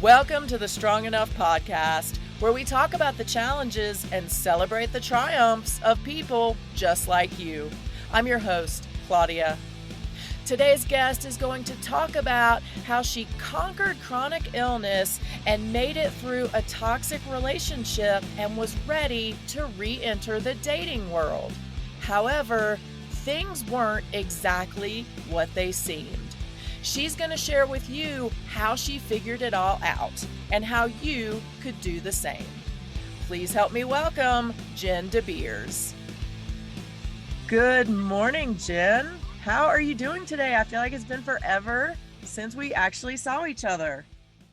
Welcome to the Strong Enough podcast, where we talk about the challenges and celebrate the triumphs of people just like you. I'm your host, Claudia. Today's guest is going to talk about how she conquered chronic illness and made it through a toxic relationship and was ready to re-enter the dating world. However, things weren't exactly what they seemed. She's going to share with you how she figured it all out and how you could do the same. Please help me welcome Jenn DeBeers. Good morning, Jenn. How are you doing today? I feel like it's been forever since we actually saw each other.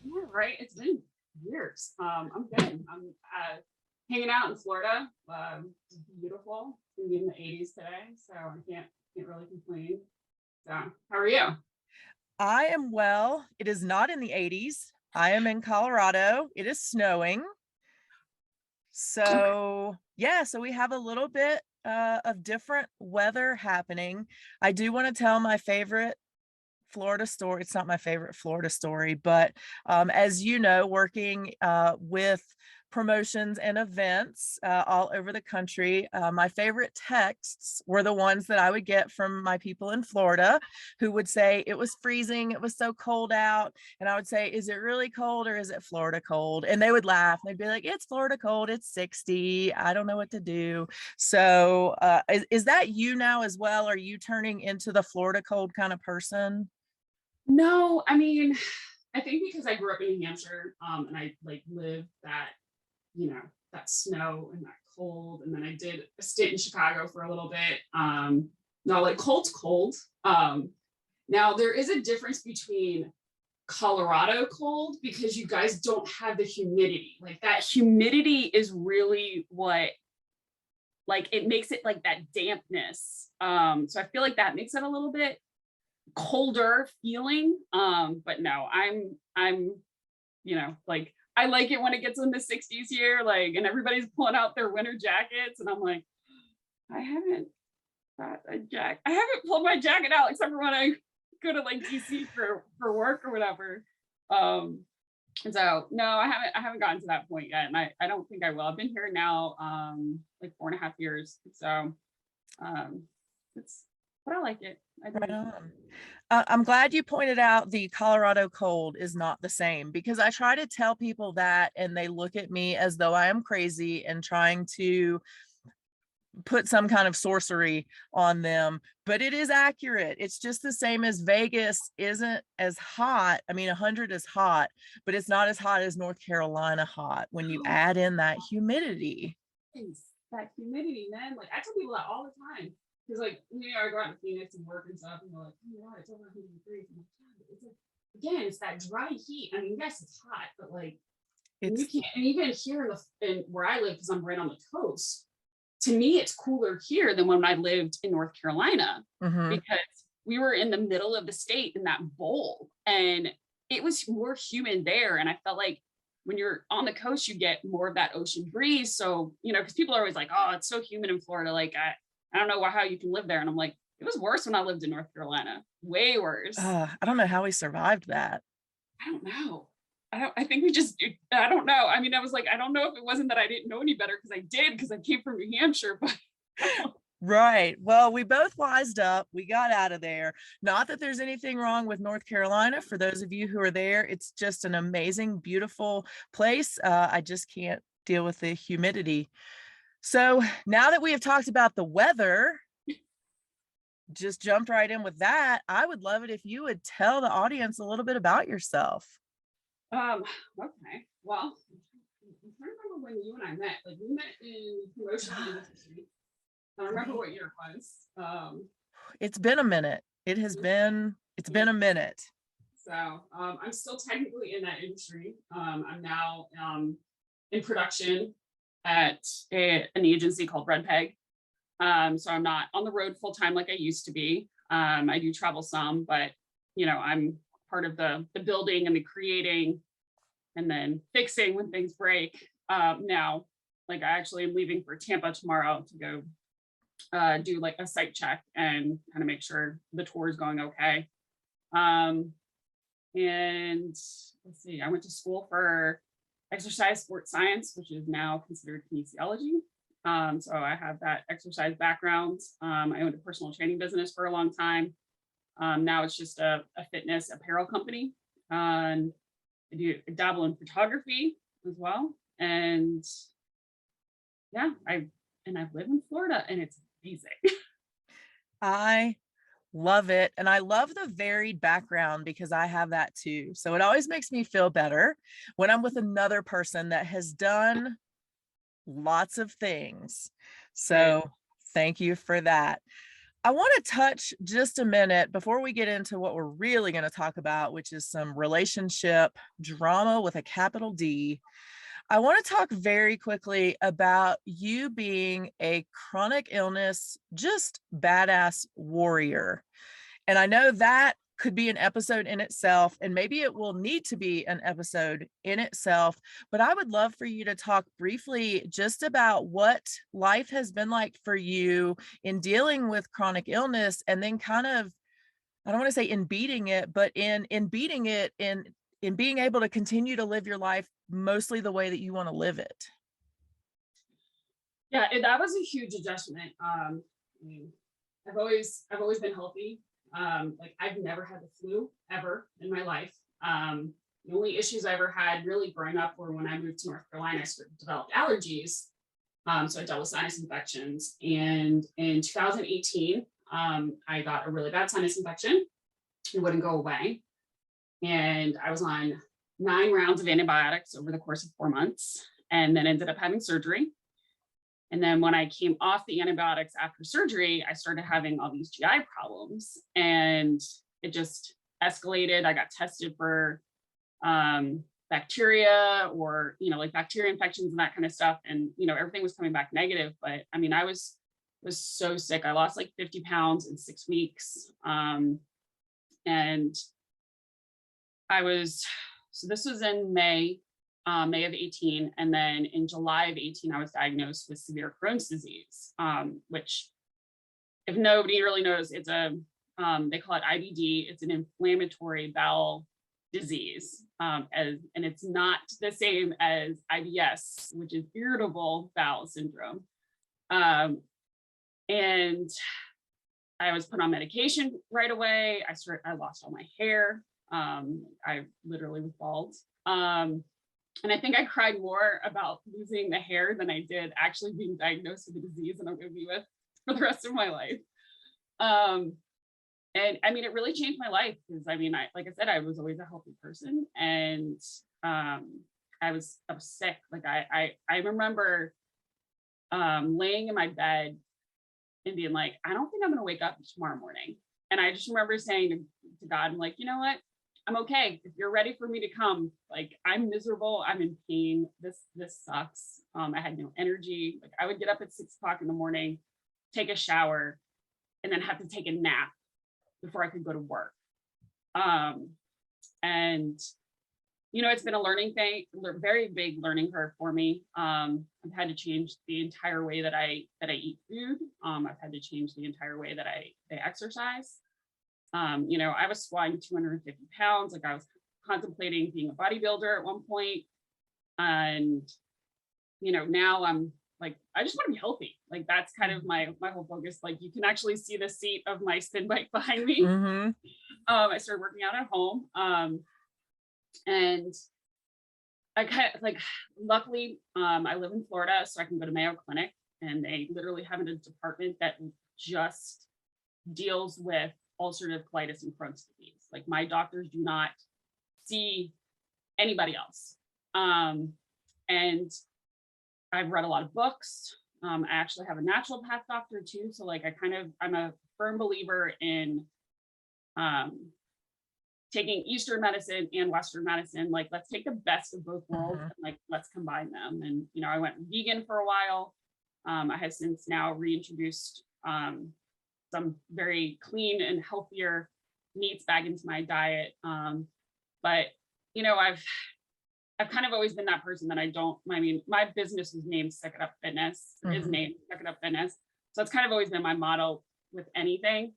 Yeah, right. It's been years. I'm good. I'm hanging out in Florida. It's beautiful. It's gonna be in the 80s today, so I can't really complain. So, how are you? I am well. It is not in the 80s. I am in Colorado. It is snowing. So we have a little bit of different weather happening. I do want to tell my favorite Florida story. It's not my favorite Florida story, but as you know, working with promotions and events all over the country, my favorite texts were the ones that I would get from my people in Florida who would say it was freezing, it was so cold out, and I would say, is it really cold or is it Florida cold? And they would laugh. They'd be like, it's Florida cold, it's 60, I don't know what to do. So is that you now as well? Are you turning into the Florida cold kind of person? No, I mean, I think because I grew up in New Hampshire, and I lived that, that snow and that cold, and then I did a stint in Chicago for a little bit. No, cold's cold. Now there is a difference between Colorado cold because you guys don't have the humidity. Like that humidity is really what it makes it like that dampness. So I feel like that makes it a little bit colder feeling. But no, I'm I like it when it gets in the 60s here, and everybody's pulling out their winter jackets, and I'm like, I haven't pulled my jacket out except for when I go to DC for work or whatever. So no, I haven't gotten to that point yet, and I don't think I will. I've been here now 4.5 years, so but I like it. Right on. I'm glad you pointed out the Colorado cold is not the same, because I try to tell people that and they look at me as though I am crazy and trying to put some kind of sorcery on them, but it is accurate. It's just the same as Vegas isn't as hot. I mean, 100 is hot, but it's not as hot as North Carolina hot when you add in that humidity. That humidity, man. I tell people that all the time. Because I go out in Phoenix and work and stuff, and they're like, oh my God, it's over 100 degrees. It's that dry heat. I mean, yes, it's hot, but you can't. And even here in where I live, because I'm right on the coast, to me, it's cooler here than when I lived in North Carolina, because we were in the middle of the state in that bowl, and it was more humid there. And I felt like when you're on the coast, you get more of that ocean breeze. So, because people are always like, oh, it's so humid in Florida. I don't know how you can live there. And I'm like, it was worse when I lived in North Carolina. Way worse. I don't know how we survived that. I don't know. I think we just, I don't know. I mean, I was like, I don't know if it wasn't that I didn't know any better, because I did, because I came from New Hampshire, but. Right. Well, we both wised up. We got out of there. Not that there's anything wrong with North Carolina. For those of you who are there, it's just an amazing, beautiful place. I just can't deal with the humidity. So now that we have talked about the weather, just jumped right in with that, I would love it if you would tell the audience a little bit about yourself. Okay. Well, I'm trying to remember when you and I met. We met in promotion industry. I don't remember what year it was. It's been a minute. It's been a minute. So I'm still technically in that industry. I'm now in production at an agency called Red Peg. So I'm not on the road full time like I used to be. I do travel some, but I'm part of the building and the creating and then fixing when things break. Now, I actually am leaving for Tampa tomorrow to go do a site check and kind of make sure the tour is going okay. And let's see, I went to school for exercise sports science, which is now considered kinesiology. So I have that exercise background. I owned a personal training business for a long time. Now it's just a fitness apparel company. And I dabble in photography as well. And yeah, I live in Florida and it's amazing. I love it. And I love the varied background because I have that too. So it always makes me feel better when I'm with another person that has done lots of things. So thank you for that. I want to touch just a minute before we get into what we're really going to talk about, which is some relationship drama with a capital D. I want to talk very quickly about you being a chronic illness, just badass warrior. And I know that could be an episode in itself, and maybe it will need to be an episode in itself, but I would love for you to talk briefly just about what life has been like for you in dealing with chronic illness, and then kind of, I don't want to say in beating it, but in beating it in being able to continue to live your life mostly the way that you want to live it. Yeah, that was a huge adjustment. I mean, I've always been healthy. Like I've never had the flu ever in my life. The only issues I ever had really growing up were when I moved to North Carolina, I developed allergies. So I dealt with sinus infections. And in 2018, I got a really bad sinus infection. It wouldn't go away. And I was on 9 rounds of antibiotics over the course of 4 months, and then ended up having surgery. And then when I came off the antibiotics after surgery, I started having all these GI problems, and it just escalated. I got tested for bacteria or, like bacteria infections and that kind of stuff. And, everything was coming back negative. But I mean, I was so sick. I lost like 50 pounds in 6 weeks. And so this was in May of 18. And then in July of 18, I was diagnosed with severe Crohn's disease, which if nobody really knows, it's they call it IBD. It's an inflammatory bowel disease. And it's not the same as IBS, which is irritable bowel syndrome. And I was put on medication right away. I lost all my hair. I literally was bald. And I think I cried more about losing the hair than I did actually being diagnosed with the disease that I'm going to be with for the rest of my life. And I mean, it really changed my life because like I said, I was always a healthy person, and I was sick. Like I remember laying in my bed and being like, I don't think I'm going to wake up tomorrow morning. And I just remember saying to God, I'm like, you know what? I'm okay. If you're ready for me to come, like I'm miserable. I'm in pain. This sucks. I had no energy. Like I would get up at 6 o'clock in the morning, take a shower, and then have to take a nap before I could go to work. And it's been a learning thing, very big learning curve for me. I've had to change the entire way that I eat food. I've had to change the entire way that I exercise. I was squatting 250 pounds. Like I was contemplating being a bodybuilder at one point. And, now I'm like, I just want to be healthy. Like that's kind of my whole focus. Like you can actually see the seat of my spin bike behind me. Mm-hmm. I started working out at home. And I kind of like, luckily, I live in Florida, so I can go to Mayo Clinic, and they literally have a department that just deals with ulcerative colitis and Crohn's disease. Like my doctors do not see anybody else. And I've read a lot of books. I actually have a naturopath doctor too. So like I'm a firm believer in taking Eastern medicine and Western medicine. Like let's take the best of both worlds and like let's combine them. And I went vegan for a while. I have since now reintroduced some very clean and healthier meats back into my diet. But I've kind of always been that person that my business was named Suck It Up Fitness, is named Suck It Up Fitness. So it's kind of always been my motto with anything.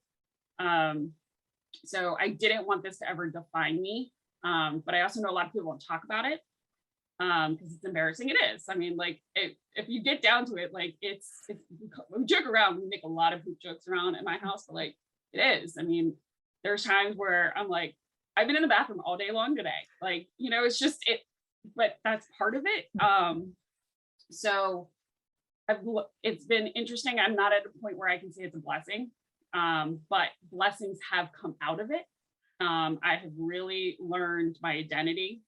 So I didn't want this to ever define me. But I also know a lot of people won't talk about it because it's embarrassing. It is. I mean, like if you get down to it, like we joke around, we make a lot of hoop jokes around at my house, but like it is. I mean, there's times where I'm like, I've been in the bathroom all day long today. Like, it's just it, but that's part of it. So it's been interesting. I'm not at a point where I can say it's a blessing, but blessings have come out of it. I have really learned my identity.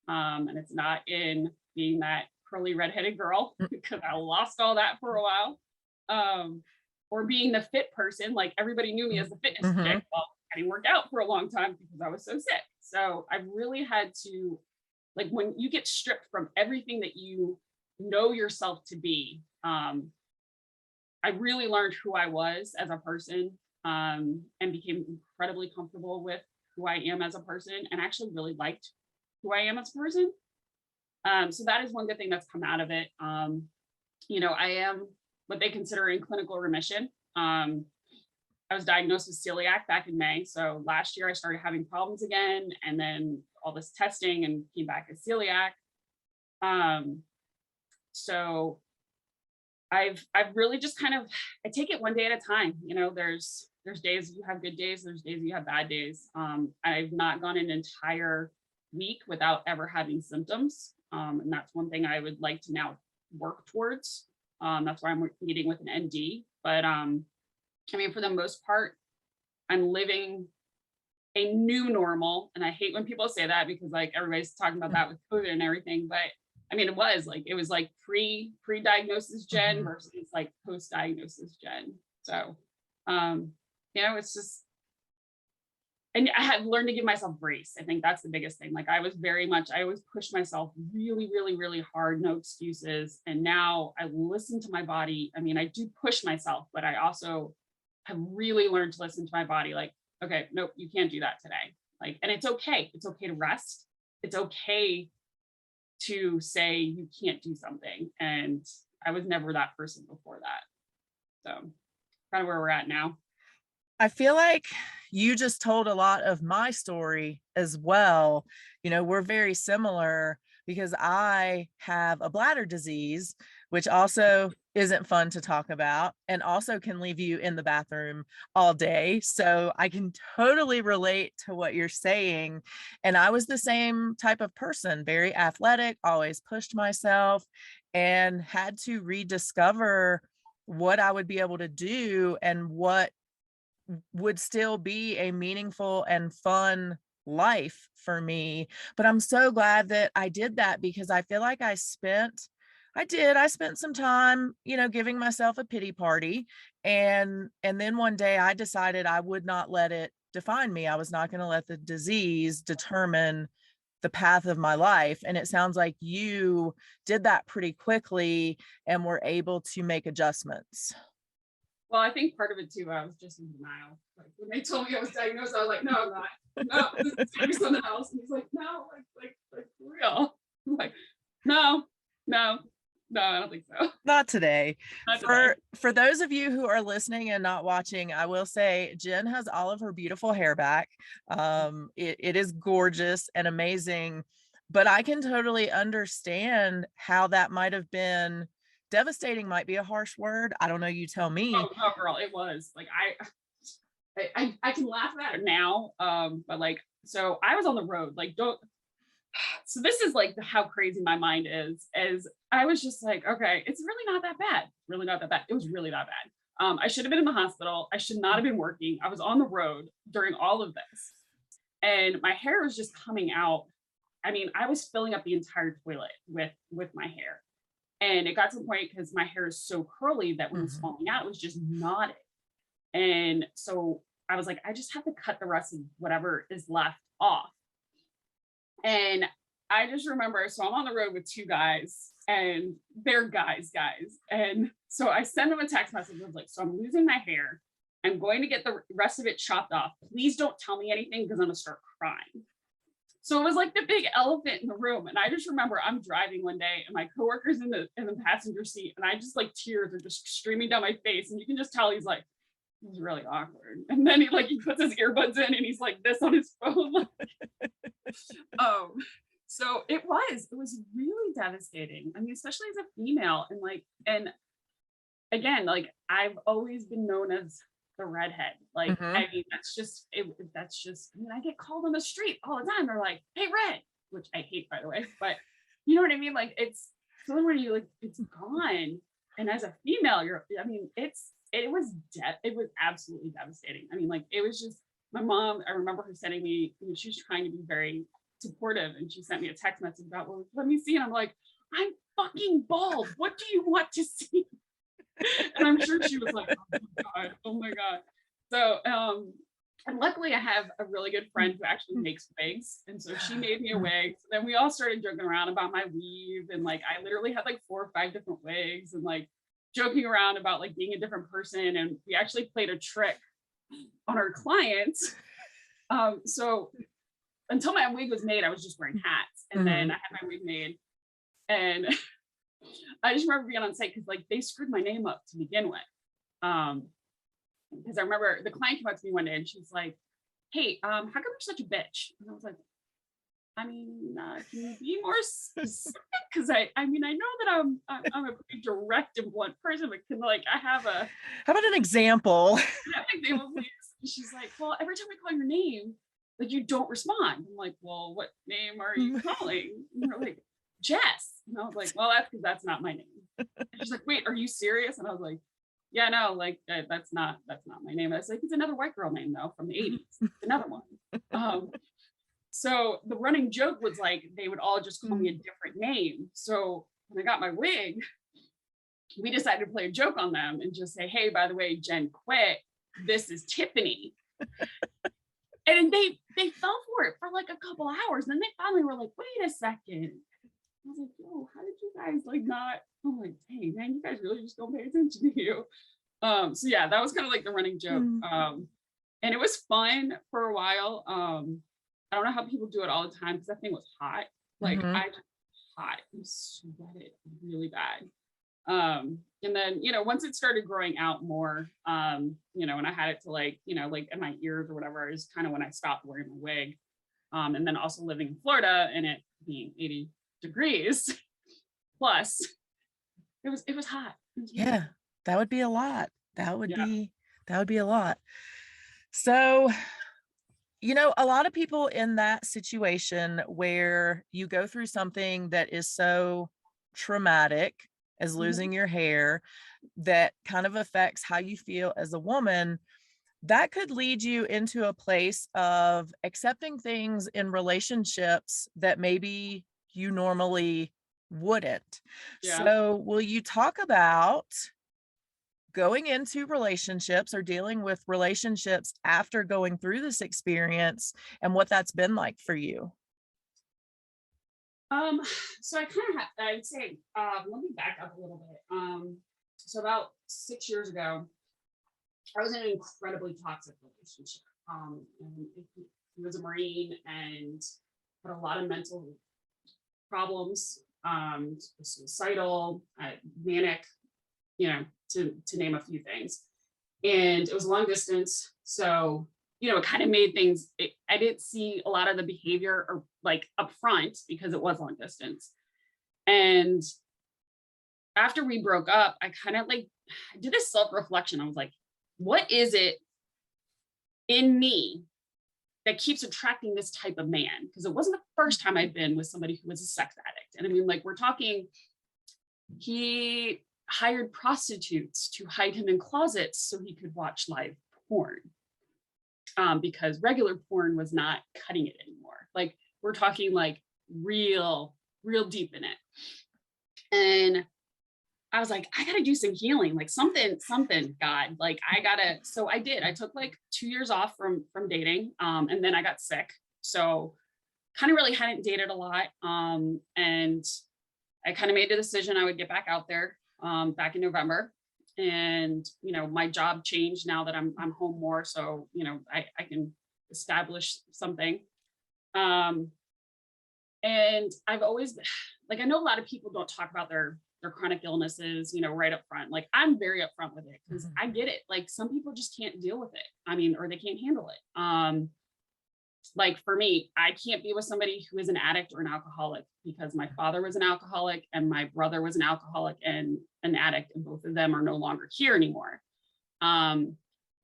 And it's not in being that curly redheaded girl because I lost all that for a while. Or being the fit person, like everybody knew me as the fitness chick. Well, I didn't work out for a long time because I was so sick. So I really had to, like, when you get stripped from everything that you know yourself to be, I really learned who I was as a person, and became incredibly comfortable with who I am as a person, and actually really liked who I am as a person. So that is one good thing that's come out of it. I am what they consider in clinical remission. I was diagnosed with celiac back in May. So last year I started having problems again, and then all this testing and came back as celiac. So I've really just kind of, I take it one day at a time. There's days you have good days, there's days you have bad days. I've not gone an entire week without ever having symptoms. And that's one thing I would like to now work towards. That's why I'm meeting with an ND. But for the most part, I'm living a new normal. And I hate when people say that because like everybody's talking about that with COVID and everything. But it was like pre-diagnosis Jenn versus like post-diagnosis Jenn. So, it's just, and I have learned to give myself grace. I think that's the biggest thing. Like I always pushed myself really, really, really hard, no excuses. And now I listen to my body. I do push myself, but I also have really learned to listen to my body. Like, okay, nope, you can't do that today. Like, and it's okay. It's okay to rest. It's okay to say you can't do something. And I was never that person before that. So kind of where we're at now. I feel like you just told a lot of my story as well. We're very similar because I have a bladder disease, which also isn't fun to talk about and also can leave you in the bathroom all day. So I can totally relate to what you're saying. And I was the same type of person, very athletic, always pushed myself, and had to rediscover what I would be able to do and what would still be a meaningful and fun life for me. But I'm so glad that I did that because I feel like I spent some time, giving myself a pity party. And then one day I decided I would not let it define me. I was not going to let the disease determine the path of my life. And it sounds like you did that pretty quickly and were able to make adjustments. Well, I think part of it too, I was just in denial. Like when they told me I was diagnosed, I was like, no, I'm not. No, this is gonna be something else. And he's like, no, like for real. I'm like, no, I don't think so. Not today. For those of you who are listening and not watching, I will say Jenn has all of her beautiful hair back. It is gorgeous and amazing, but I can totally understand how that might have been devastating. Might be a harsh word. I don't know. You tell me. Oh no, girl, it was like I can laugh at it now. But like, so I was on the road. Like, so this is like how crazy my mind is. As I was just like, okay, it's really not that bad. Really not that bad. It was really that bad. I should have been in the hospital. I should not have been working. I was on the road during all of this, and my hair was just coming out. I was filling up the entire toilet with my hair. And it got to the point because my hair is so curly that when it was falling out, it was just knotted. And so I was like, I just have to cut the rest of whatever is left off. And I just remember, so I'm on the road with two guys and they're guys. And so I send them a text message. I was like, so I'm losing my hair. I'm going to get the rest of it chopped off. Please don't tell me anything because I'm going to start crying. So it was like the big elephant in the room. And I just remember I'm driving one day and my coworker's in the passenger seat and I just like tears are just streaming down my face. And you can just tell he's like, this is really awkward. And then he puts his earbuds in and he's like this on his phone. So it was really devastating. I mean, especially as a female, and again, like I've always been known as the redhead. Like, Mm-hmm. I mean, I mean, I get called on the street all the time. They're like, "Hey, red," which I hate, by the way, but you know what I mean? Like, it's something where you like, it's gone. And as a female, I mean, it was absolutely devastating. I mean, like, it was just, my mom, I remember her sending me, you know, she was trying to be very supportive, and she sent me a text message about, well, let me see. And I'm like, I'm fucking bald. What do you want to see? And I'm sure she was like, oh my God, oh my God. So, and luckily I have a really good friend who actually makes wigs. And so she made me a wig. So then we all started joking around about my weave. And like, I literally had like 4 or 5 different wigs, and like joking around about like being a different person. And we actually played a trick on our clients. So until my wig was made, I was just wearing hats. And Mm-hmm. then I had my wig made. And I just remember being on site because like they screwed my name up to begin with. Because I remember the client came up to me one day and she's like, "Hey, how come you're such a bitch?" And I was like, "I mean, can you be more specific? Because I mean, I know that I'm a pretty direct and blunt person, but can like I have a How about an example? example, please?" And she's like, "Well, every time I call your name, like you don't respond." I'm like, "Well, what name are you calling?" And they're like, "Jess." And I was like, "Well, that's because that's not my name." And she's like, "Wait, are you serious?" And I was like, "Yeah, no, like that's not my name." I was like, "It's another white girl name though from the 80s. Another one." So the running joke was like they would all just call me a different name. So when I got my wig, we decided to play a joke on them and just say, "Hey, by the way, Jen quit. This is Tiffany." And they fell for it for like a couple hours. And then they finally were like, "Wait a second." I was like, "Yo, how did you guys like not?" I'm like, "Hey, man, you guys really just don't pay attention to you." So yeah, that was kind of like the running joke. And it was fun for a while. I don't know how people do it all the time because that thing was hot. Like Mm-hmm. I just hot and sweated really bad. And then, you know, once it started growing out more, you know, and I had it to like, you know, like in my ears or whatever, is kind of when I stopped wearing my wig. And then also living in Florida and it being 80 degrees plus, it was hot. It was really Yeah, hot. that would be a lot. Yeah. That would be a lot. So, a lot of people in that situation where you go through something that is so traumatic as Mhm. losing your hair that kind of affects how you feel as a woman, that could lead you into a place of accepting things in relationships that maybe you normally wouldn't. Yeah. So, will you talk about going into relationships or dealing with relationships after going through this experience and what that's been like for you? Um, so I kind of have, I'd say, let me back up a little bit. So about 6 years ago, I was in an incredibly toxic relationship. And he was a Marine and had a lot of mental problems, suicidal, manic, you know, to name a few things. And it was long distance. So, you know, it kind of made things, I didn't see a lot of the behavior or like upfront because it was long distance. And after we broke up, I kind of like did this self reflection. I was like, what is it in me that keeps attracting this type of man? Because it wasn't the first time I'd been with somebody who was a sex addict. And I mean, like, we're talking, he hired prostitutes to hide him in closets so he could watch live porn, because regular porn was not cutting it anymore. Like, we're talking like real deep in it. And I was like, I gotta do some healing, like something, God, like I gotta. So I did. I took like 2 years off from dating, and then I got sick. So kind of really hadn't dated a lot, and I kind of made the decision I would get back out there, back in November. And you know, my job changed now that I'm home more, so you know, I can establish something. Um, and I've always, like, I know a lot of people don't talk about their chronic illnesses, you know, right up front. Like, I'm very upfront with it because Mhm. I get it. Like, some people just can't deal with it. I mean, or they can't handle it. like for me, I can't be with somebody who is an addict or an alcoholic, because my father was an alcoholic and my brother was an alcoholic and an addict, and both of them are no longer here anymore. And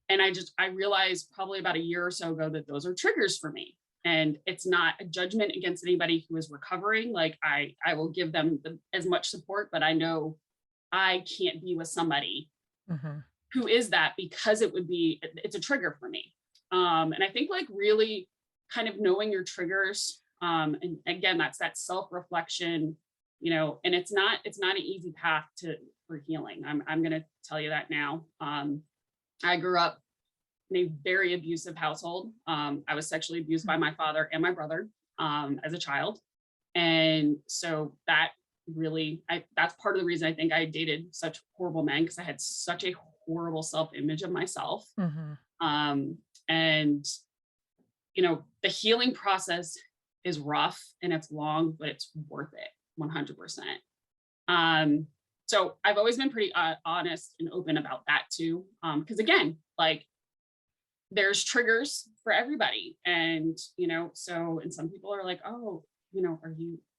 I realized probably about a year or so ago that those are triggers for me. And it's not a judgment against anybody who is recovering. Like I will give them as much support, but I know I can't be with somebody who is that, because it's a trigger for me. And I think like really kind of knowing your triggers. And again, that's that self-reflection, you know, and it's not an easy path for healing. I'm going to tell you that now. I grew up in a very abusive household. I was sexually abused by my father and my brother as a child. And so that really, that's part of the reason I think I dated such horrible men, because I had such a horrible self-image of myself. And, you know, the healing process is rough and it's long, but it's worth it 100%. So I've always been pretty honest and open about that too. Because again, like there's triggers for everybody. And, you know, so, and some people are like, oh, you know,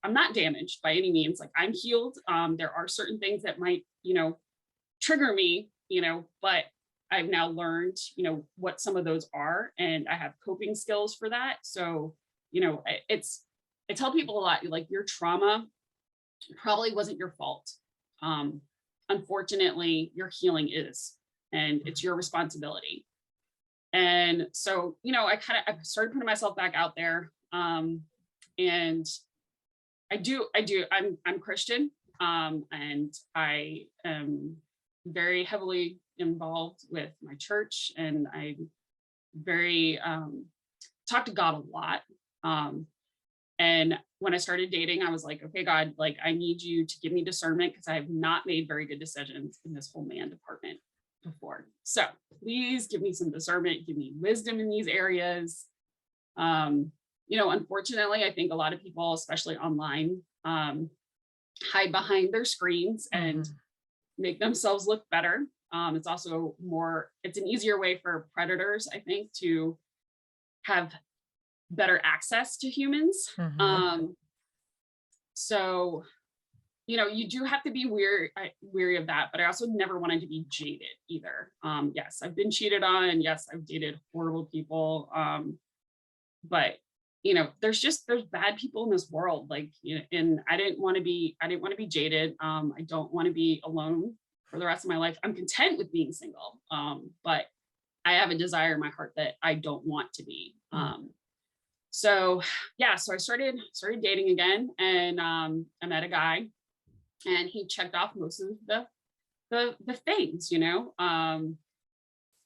I'm not damaged by any means. Like I'm healed. There are certain things that might, you know, trigger me, you know, but I've now learned, you know, what some of those are, and I have coping skills for that. So, you know, I tell people a lot, like your trauma probably wasn't your fault. Unfortunately, your healing is, and it's your responsibility. And so, you know, I started putting myself back out there. And I'm Christian. And I am very heavily involved with my church, and I very talk to God a lot. And when I started dating, I was like, okay, God, like I need you to give me discernment, because I have not made very good decisions in this whole man department before. So please give me some discernment, give me wisdom in these areas. You know, unfortunately, I think a lot of people, especially online, hide behind their screens and make themselves look better. It's also it's an easier way for predators, I think, to have better access to humans. So, you know, you do have to be weary of that, but I also never wanted to be jaded either. Yes, I've been cheated on. Yes, I've dated horrible people. But you know, there's bad people in this world. Like, you know, and I didn't want to be jaded. I don't want to be alone for the rest of my life. I'm content with being single. But I have a desire in my heart that I don't want to be. So yeah, so I started dating again, and I met a guy, and he checked off most of the things, you know.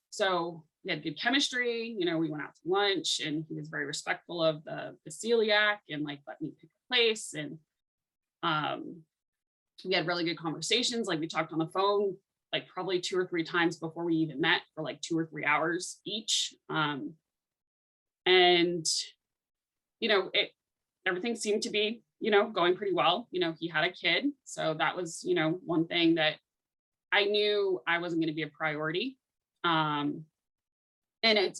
So we had good chemistry, you know, we went out to lunch, and he was very respectful of the celiac, and like let me pick a place. And we had really good conversations. Like we talked on the phone like probably 2 or 3 times before we even met, for like 2 or 3 hours each. And you know, everything seemed to be, you know, going pretty well. You know, he had a kid, so that was, you know, one thing that I knew I wasn't going to be a priority. And I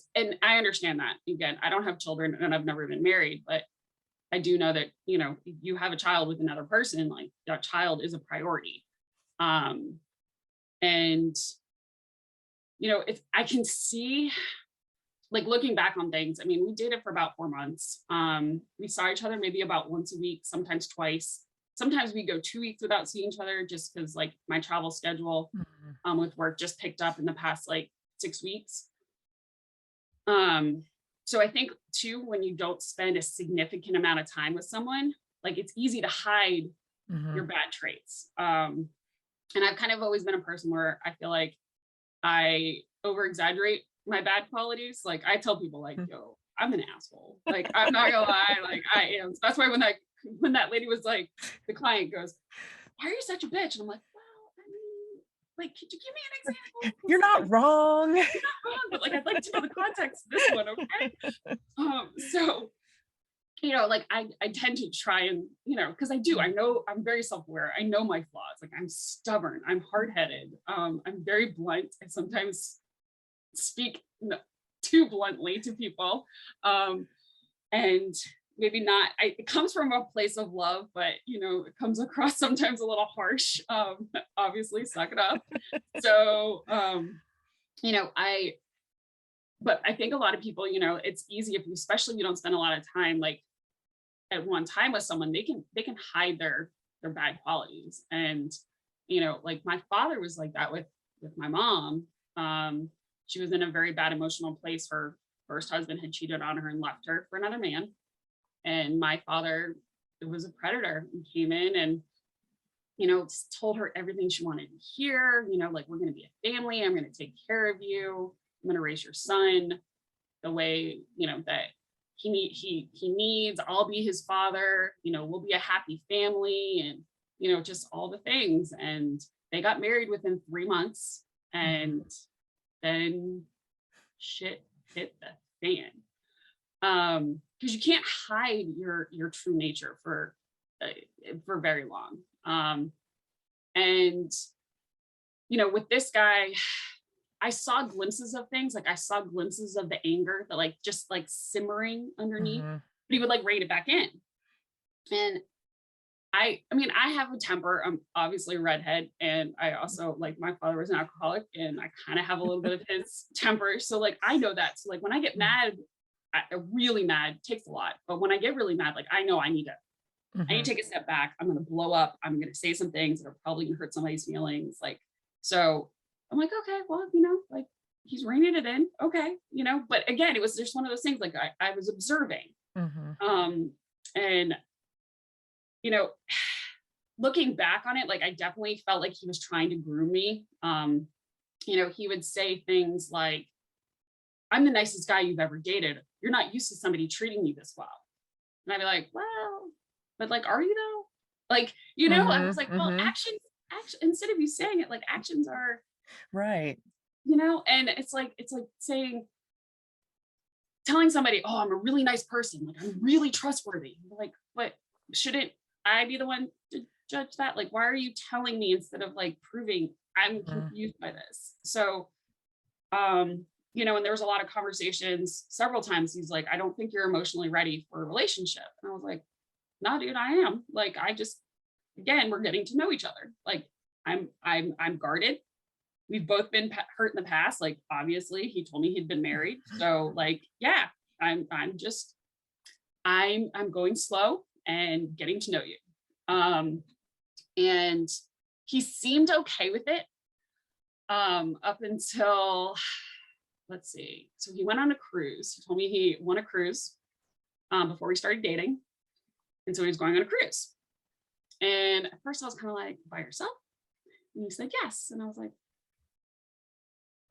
understand that. Again, I don't have children and I've never been married, but I do know that, you know, if you have a child with another person, like that child is a priority. And, you know, if I can see, like looking back on things, I mean, we dated for about 4 months. We saw each other maybe about once a week, sometimes twice. Sometimes we go 2 weeks without seeing each other, just because like my travel schedule with work just picked up in the past like 6 weeks. So I think too, when you don't spend a significant amount of time with someone, like it's easy to hide your bad traits. And I've kind of always been a person where I feel like I over exaggerate my bad qualities. Like I tell people like, yo, I'm an asshole. Like, I'm not gonna lie, like I am. So that's why when that lady was like, the client goes, why are you such a bitch? And I'm like, well, I mean, like, could you give me an example? You're not wrong. You're not wrong, but like, I'd like to know the context of this one, okay? So, you know, like I tend to try and, you know, because I know I'm very self-aware. I know my flaws. Like I'm stubborn, I'm hard-headed, I'm very blunt. I sometimes speak too bluntly to people. and maybe not, it comes from a place of love, but it comes across sometimes a little harsh. Obviously, suck it up. So, but I think a lot of people, it's easy if you, especially you don't spend a lot of time like at one time with someone, they can hide their bad qualities. And, like my father was like that with my mom. She was in a very bad emotional place. Her first husband had cheated on her and left her for another man. And my father was a predator and came in and, told her everything she wanted to hear, like, we're going to be a family. I'm going to take care of you. I'm going to raise your son the way, that he needs. I'll be his father, we'll be a happy family, and, just all the things. And they got married within 3 months, and then shit hit the fan. Because you can't hide your true nature for very long. And with this guy, I saw glimpses of things. Like I saw glimpses of the anger that like just like simmering underneath, but he would like rein it back in. And I mean, I have a temper. I'm obviously a redhead, and I also, like, my father was an alcoholic, and I kind of have a little bit of his temper. So like I know that. So like when I get mad, really mad, takes a lot. But when I get really mad, like I know I need to take a step back. I'm going to blow up. I'm going to say some things that are probably going to hurt somebody's feelings. Like, so I'm like, okay, well, like he's reining it in. Okay. But again, it was just one of those things, like I was observing. And, looking back on it, like I definitely felt like he was trying to groom me. He would say things like, I'm the nicest guy you've ever dated. You're not used to somebody treating you this well. And I'd be like, well, but like, are you though? Like, I was like, well, action, instead of you saying it, like actions are right. And it's like telling somebody, oh, I'm a really nice person. Like I'm really trustworthy. Like, but shouldn't I be the one to judge that? Like, why are you telling me instead of like proving? I'm confused by this. So, and there was a lot of conversations several times. He's like, I don't think you're emotionally ready for a relationship. And I was like, nah, dude, I am. Like, again, we're getting to know each other. Like I'm guarded. We've both been hurt in the past. Like, obviously he told me he'd been married. So like, yeah, I'm going slow and getting to know you. And he seemed okay with it. Up until, let's see. So he went on a cruise. He told me he won a cruise before we started dating. And so he was going on a cruise. And at first I was kind of like, by yourself? And he said, yes. And I was like,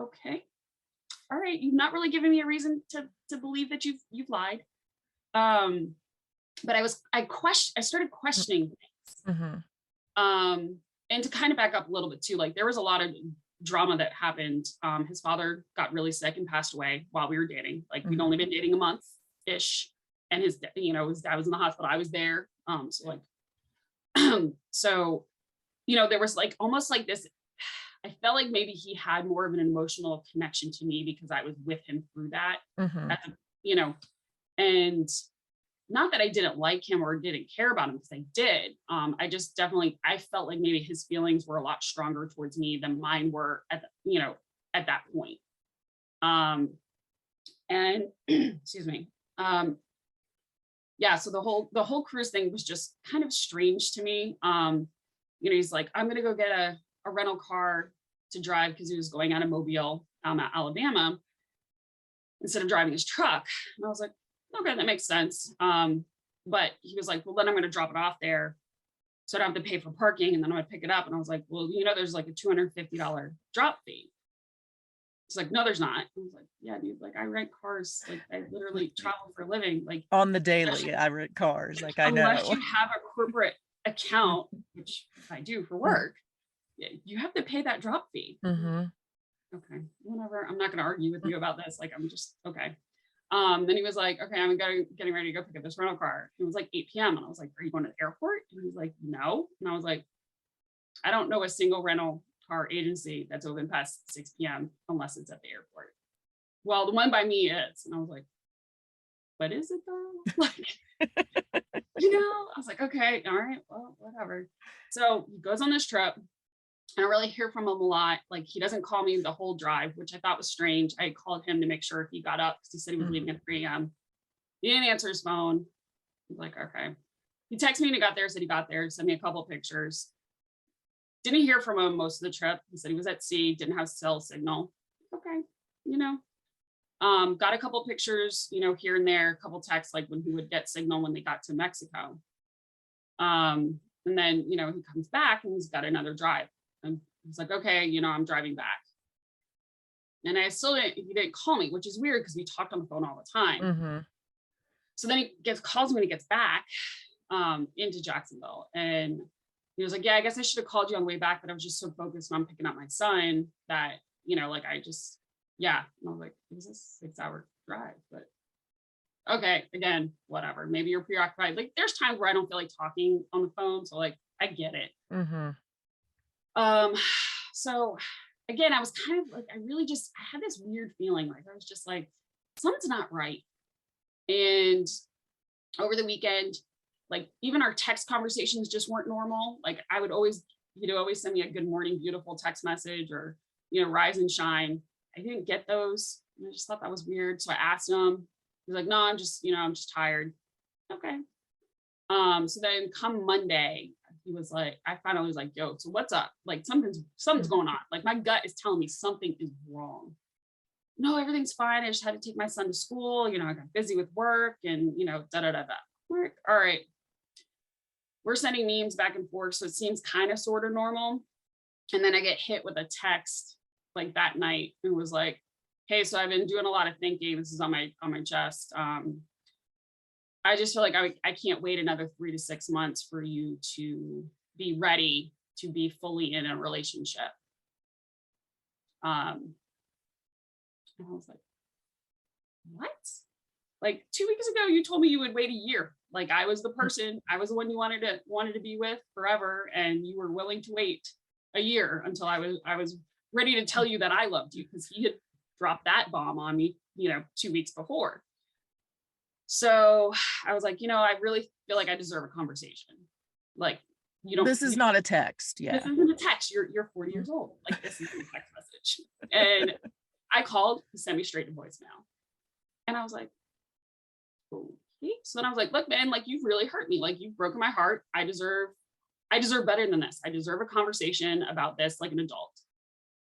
okay, all right. You've not really given me a reason to believe that you've lied. But I started questioning things. And to kind of back up a little bit too, like there was a lot of drama that happened. His father got really sick and passed away while we were dating. Like we'd only been dating a month-ish. And his dad was in the hospital. I was there. So like, so, there was like almost like this, I felt like maybe he had more of an emotional connection to me because I was with him through that, and not that I didn't like him or didn't care about him, because I did. I just I felt like maybe his feelings were a lot stronger towards me than mine were at that point. And excuse me. Yeah, so the whole cruise thing was just kind of strange to me. He's like, I'm gonna go get a rental car to drive, because he was going out of Mobile, Alabama, instead of driving his truck. And I was like, okay, that makes sense. But he was like, well, then I'm going to drop it off there, so I don't have to pay for parking, and then I'm going to pick it up. And I was like, well, there's like a $250 drop fee. It's like, no, there's not. I was like, yeah, dude, like I rent cars. Like I literally travel for a living. Like on the daily, I rent cars. Like I know. Unless you have a corporate account, which I do for work, you have to pay that drop fee. Okay, whatever. I'm not going to argue with you about this. Like, I'm just, okay. Then he was like, okay, I'm getting ready to go pick up this rental car. It was like 8 p.m. And I was like, are you going to the airport? And he was like, no. And I was like, I don't know a single rental car agency that's open past 6 p.m. unless it's at the airport. Well, the one by me is. And I was like, but is it though? Like, I was like, okay, all right, well, whatever. So he goes on this trip. I don't really hear from him a lot. Like, he doesn't call me the whole drive, which I thought was strange. I called him to make sure he got up because he said he was leaving at 3 a.m. He didn't answer his phone. I was like, okay. He texted me when he got there, said he got there, sent me a couple of pictures. Didn't hear from him most of the trip. He said he was at sea, didn't have cell signal. Okay, got a couple of pictures, here and there, a couple texts, like when he would get signal when they got to Mexico. And then, he comes back and he's got another drive. And he's like, okay, I'm driving back. And he didn't call me, which is weird because we talked on the phone all the time. Mm-hmm. So then he calls me when he gets back into Jacksonville. And he was like, yeah, I guess I should have called you on the way back, but I was just so focused on picking up my son that, And I was like, it was a 6-hour drive, but okay, again, whatever. Maybe you're preoccupied. Like, there's times where I don't feel like talking on the phone. So like, I get it. Mm-hmm. So again, I was kind of like, I had this weird feeling. Like, I was just like, something's not right. And over the weekend, like, even our text conversations just weren't normal. Like, I would always, always send me a good morning, beautiful text message or, rise and shine. I didn't get those. And I just thought that was weird. So I asked him. He was like, no, I'm just tired. Okay. So then come Monday, he was like, I finally was like, yo, so what's up? Like, something's going on. Like, my gut is telling me something is wrong. No, everything's fine. I just had to take my son to school. I got busy with work and, Work. All right. We're sending memes back and forth. So it seems kind of sort of normal. And then I get hit with a text like that night. It was like, hey, so I've been doing a lot of thinking. This is on my chest. I just feel like I can't wait another 3 to 6 months for you to be ready to be fully in a relationship. And I was like, what? Like 2 weeks ago, you told me you would wait a year. Like, I was the person, I was the one you wanted to be with forever. And you were willing to wait a year until I was ready to tell you that I loved you, because he had dropped that bomb on me, 2 weeks before. So I was like, I really feel like I deserve a conversation. Like, this is not a text. Yeah. This isn't a text. You're 40 years old. Like, this isn't a text message. And I called, he sent me straight to voicemail. And I was like, okay. So then I was like, look, man, like, you've really hurt me. Like, you've broken my heart. I deserve better than this. I deserve a conversation about this like an adult.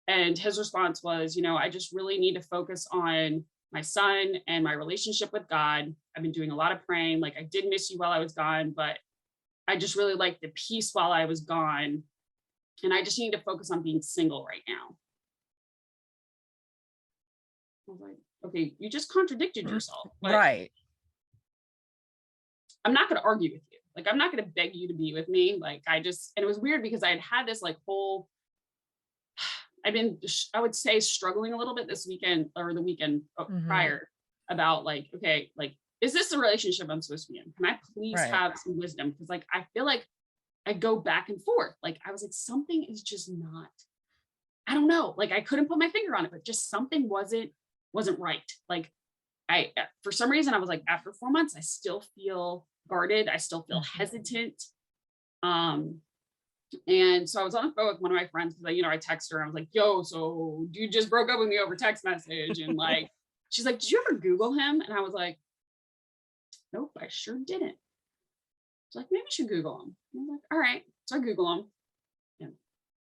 And his response was, I just really need to focus on my son and my relationship with God. I've been doing a lot of praying. Like, I did miss you while I was gone, but I just really like the peace while I was gone. And I just need to focus on being single right now. I was like, okay, you just contradicted yourself. Right. I'm not going to argue with you. Like, I'm not going to beg you to be with me. Like, and it was weird because I had this like whole, I've been, I would say, struggling a little bit this weekend or the weekend prior about like, okay, like, is this the relationship I'm supposed to be in? Can I please have some wisdom? Because like, I feel like I go back and forth. Like, I was like, something is just not, I don't know. Like, I couldn't put my finger on it, but just something wasn't right. Like, for some reason, I was like, after 4 months, I still feel guarded. I still feel hesitant. And so I was on the phone with one of my friends because I texted her. I was like, yo, so dude just broke up with me over text message. And like, she's like, did you ever Google him? And I was like, nope, I sure didn't. She's like, maybe you should Google him. And I was like, all right. So I Google him and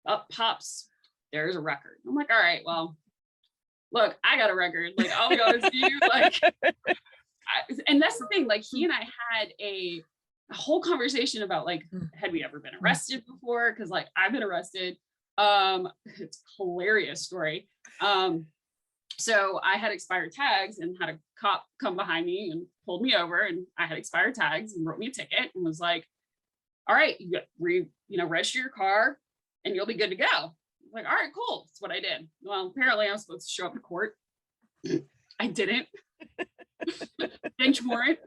up pops, there's a record. I'm like, all right, well, look, I got a record. Like, all I got is you. Like, and that's the thing. Like, he and I had a whole conversation about like, had we ever been arrested before? Because like, I've been arrested. It's a hilarious story. So I had expired tags and had a cop come behind me and pulled me over, and I had expired tags and wrote me a ticket and was like, all right, register your car and you'll be good to go. I was like, all right, cool. That's what I did. Well, apparently I was supposed to show up to court. I didn't. Bench warrant.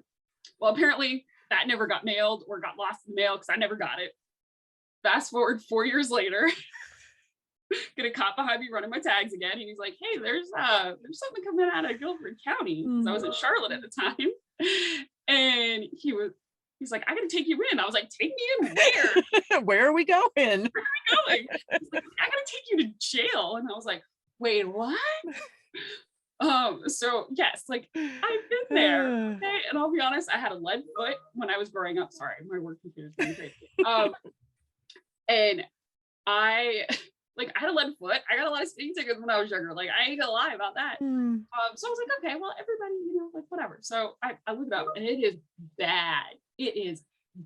Well, apparently that never got mailed or got lost in the mail because I never got it. Fast forward 4 years later, get a cop behind me running my tags again. And he's like, hey, there's something coming out of Guilford County. Because I was in Charlotte at the time. And he's like, I gotta take you in. I was like, take me in where? Where are we going? Going? He's like, I gotta take you to jail. And I was like, wait, what? So yes, like I've been there. Okay. And I'll be honest, I had a lead foot when I was growing up. Sorry, my work computer is going crazy. And I had a lead foot. I got a lot of speeding tickets when I was younger. Like, I ain't gonna lie about that. So I was like, okay, well, everybody, like whatever. So I looked it up, and it is bad. It is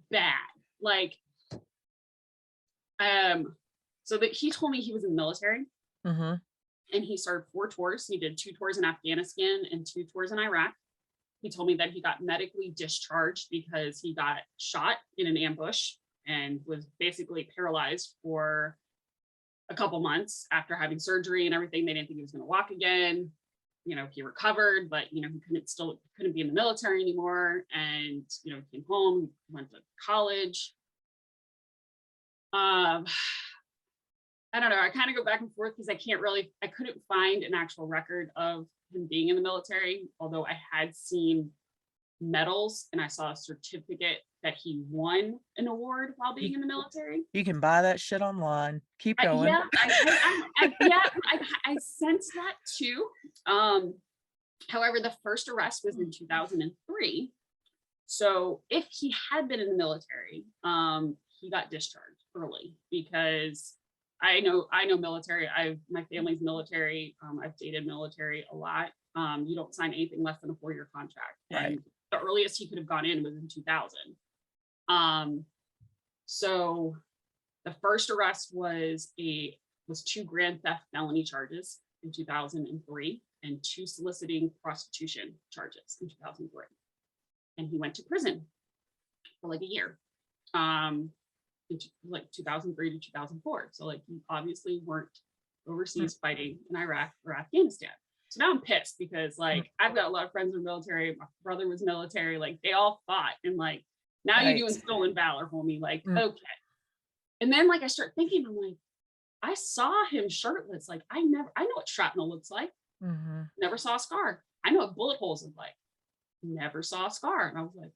bad. Like, so that he told me he was in the military, and he started 4 tours. He did 2 tours in Afghanistan and 2 tours in Iraq. He told me that he got medically discharged because he got shot in an ambush and was basically paralyzed for a couple months after having surgery and everything. They didn't think he was going to walk again. He recovered, but he couldn't be in the military anymore. And came home, went to college. I don't know. I kind of go back and forth because I couldn't find an actual record of him being in the military, although I had seen medals and I saw a certificate that he won an award while being in the military. You can buy that shit online. Keep going. I sense that too. However, the first arrest was in 2003. So if he had been in the military, he got discharged early because I know military. My family's military. I've dated military a lot. You don't sign anything less than a 4-year contract. Right. And the earliest he could have gone in was in 2000. So the first arrest was 2 grand theft felony charges in 2003 and 2 soliciting prostitution charges in 2003. And he went to prison for like a year. Like 2003 to 2004. So like you obviously weren't overseas fighting in Iraq or Afghanistan. So now I'm pissed because like I've got a lot of friends in the military. My brother was military. Like they all fought, and like now you're doing stolen valor, homie. Like okay. And then like I start thinking, I'm like, I saw him shirtless. Like I know what shrapnel looks like. Never saw a scar. I know what bullet holes look like. Never saw a scar. And I was like,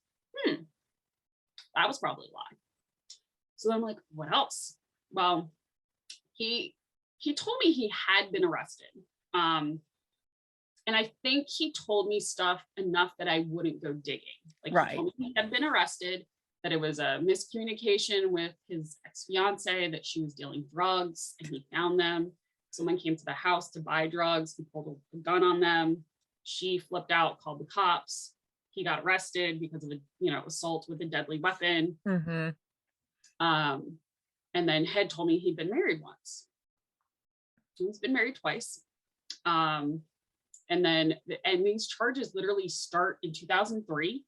that was probably a lie. So I'm like, what else? Well, he told me he had been arrested. And I think he told me stuff enough that I wouldn't go digging. Like he told me he had been arrested, that it was a miscommunication with his ex-fiance, that she was dealing drugs and he found them. Someone came to the house to buy drugs. He pulled a gun on them. She flipped out, called the cops. He got arrested because of assault with a deadly weapon. And then had told me he'd been married once. He's been married twice. And these charges literally start in 2003.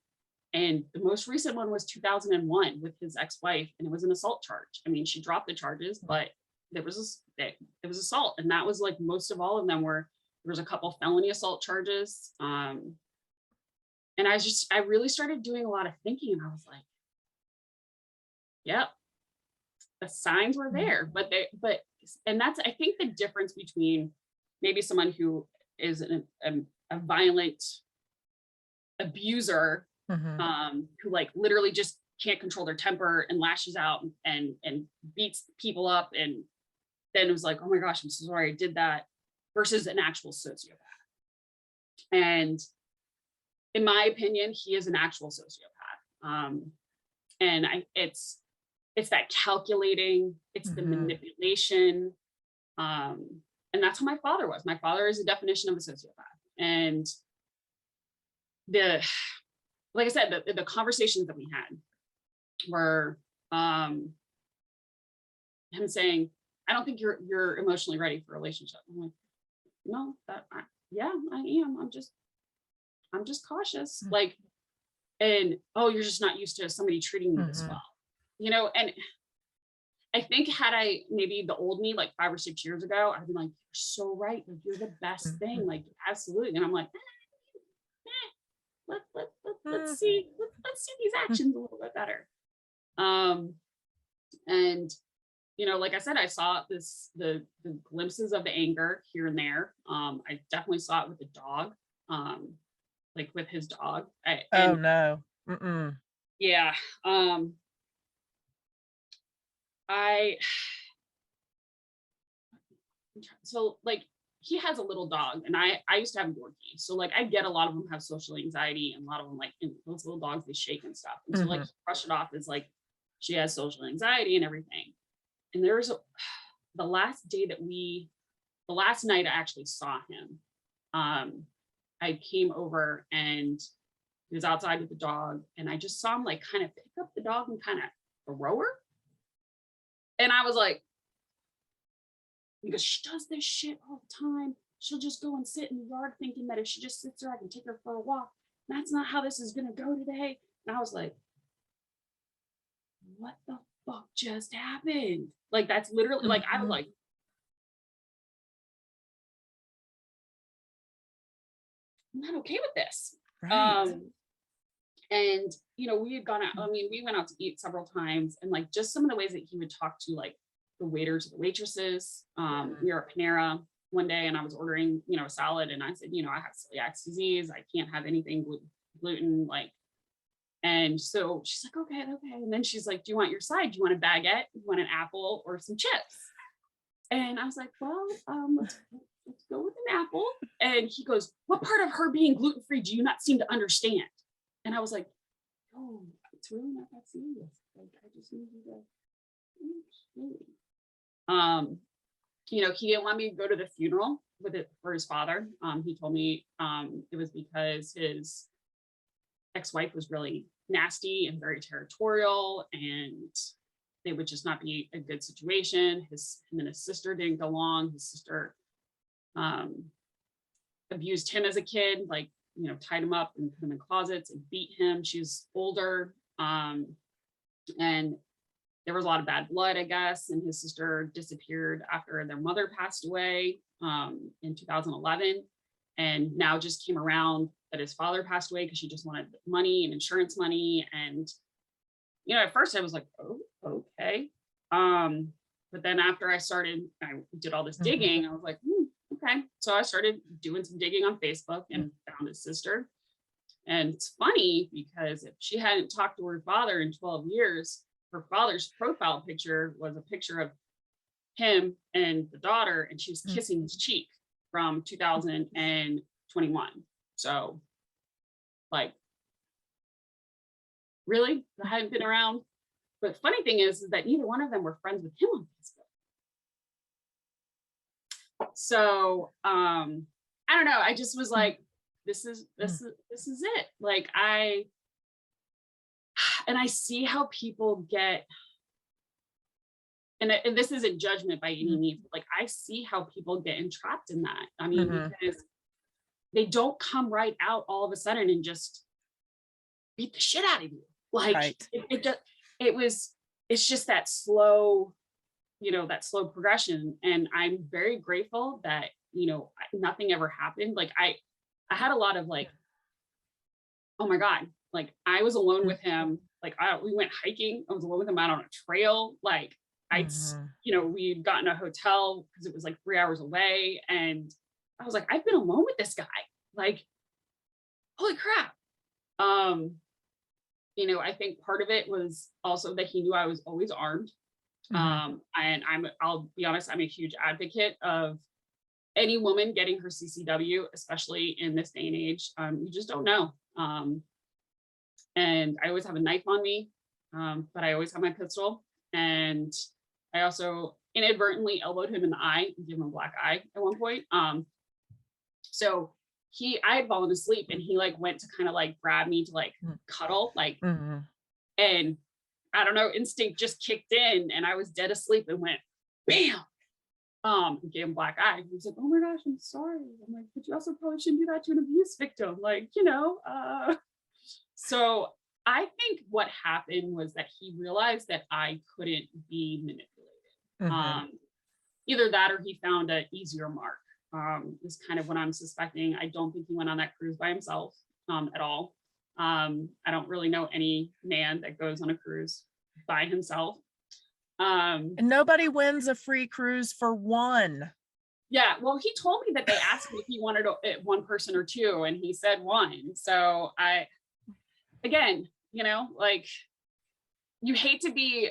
And the most recent one was 2001 with his ex-wife, and it was an assault charge. I mean, she dropped the charges, but it was assault. And that was like most of all of them there was a couple felony assault charges. And I really started doing a lot of thinking, and I was like, yep, the signs were there, and that's, I think, the difference between maybe someone who is a violent abuser, who like literally just can't control their temper and lashes out and beats people up, and then it was like, oh my gosh, I'm so sorry I did that, versus an actual sociopath. And in my opinion, he is an actual sociopath. And it's that calculating, it's the manipulation. And that's how my father was. My father is a definition of a sociopath. And like I said, the conversations that we had were him saying, I don't think you're emotionally ready for a relationship. I'm like, no, yeah, I am. I'm just cautious. Like, and you're just not used to somebody treating me this well. And I think had I maybe the old me, like 5 or 6 years ago, I'd be like, you're so right. Like, you're the best thing. Like, absolutely. And I'm like, let's see these actions a little bit better. And like I said, I saw the glimpses of the anger here and there. I definitely saw it with the dog. like with his dog. Oh no. Mm-mm. Yeah. I so like he has a little dog, and I used to have a Yorkie, so like I get a lot of them have social anxiety, and a lot of them like those little dogs, they shake and stuff, and so like Mm-hmm. he brushed it off as like she has social anxiety and everything. And there was the last day that the last night I actually saw him. I came over and he was outside with the dog, and I just saw him like kind of pick up the dog and kind of throw her. And I was like, because she does this shit all the time. She'll just go and sit in the yard thinking that if she just sits there, I can take her for a walk. That's not how this is going to go today. And I was like, what the fuck just happened? Like, that's literally like, I was like, I'm not okay with this. Right. And you know, we had gone out, I mean, we went out to eat several times, and like just some of the ways that he would talk to like the waiters, the waitresses. We were at Panera one day, and I was ordering, you know, a salad, and I said, you know, I have celiac disease, I can't have anything gluten, like. And so she's like, okay. And then she's like, do you want your side? Do you want a baguette? Do you want an apple or some chips? And I was like, well, let's go with an apple. And he goes, what part of her being gluten-free do you not seem to understand? And I was like, oh, it's really not that serious. Like, I just need you to, you know, he didn't want me to go to the funeral with it for his father. He told me it was because his ex-wife was really nasty and very territorial, and they would just not be a good situation. Him and his sister didn't go along. His sister abused him as a kid, like, you know, tied him up and put him in closets and beat him. She's older. And there was a lot of bad blood, I guess. And his sister disappeared after their mother passed away in 2011. And now just came around that his father passed away because she just wanted money and insurance money. And, you know, at first I was like, oh, okay. But then after I did all this digging, I was like, okay. So I started doing some digging on Facebook and found his sister. And it's funny because if she hadn't talked to her father in 12 years, her father's profile picture was a picture of him and the daughter, and she was kissing his cheek from 2021. So, like, really? I hadn't been around. But funny thing is that neither one of them were friends with him on Facebook. So, I don't know. I just was like, this is it. Like, I see how people get, and this isn't judgment by any means, but like, I see how people get entrapped in that. I mean, because they don't come right out all of a sudden and just beat the shit out of you. Like, right. It's just that slow, you know, that slow progression. And I'm very grateful that, you know, nothing ever happened. Like, I had a lot of like, oh my God, like I was alone with him. Like we went hiking. I was alone with him out on a trail. Like you know, we'd gotten a hotel because it was like 3 hours away. And I was like, I've been alone with this guy. Like, holy crap. You know, I think part of it was also that he knew I was always armed. And I'll be honest, I'm a huge advocate of any woman getting her CCW, especially in this day and age. You just don't know. And I always have a knife on me, but I always have my pistol. And I also inadvertently elbowed him in the eye and gave him a black eye at one point. So I had fallen asleep, and he like went to kind of like grab me to like cuddle, like, and I don't know, instinct just kicked in, and I was dead asleep and went bam. Gave him black eye. He was like, oh my gosh, I'm sorry. I'm like, but you also probably shouldn't do that to an abuse victim. Like, you know, so I think what happened was that he realized that I couldn't be manipulated. Either that, or he found an easier mark. Is kind of what I'm suspecting. I don't think he went on that cruise by himself at all. I don't really know any man that goes on a cruise by himself. And nobody wins a free cruise for one. Yeah, well, he told me that they asked me if he wanted one person or two, and he said one. So again, like, you hate to be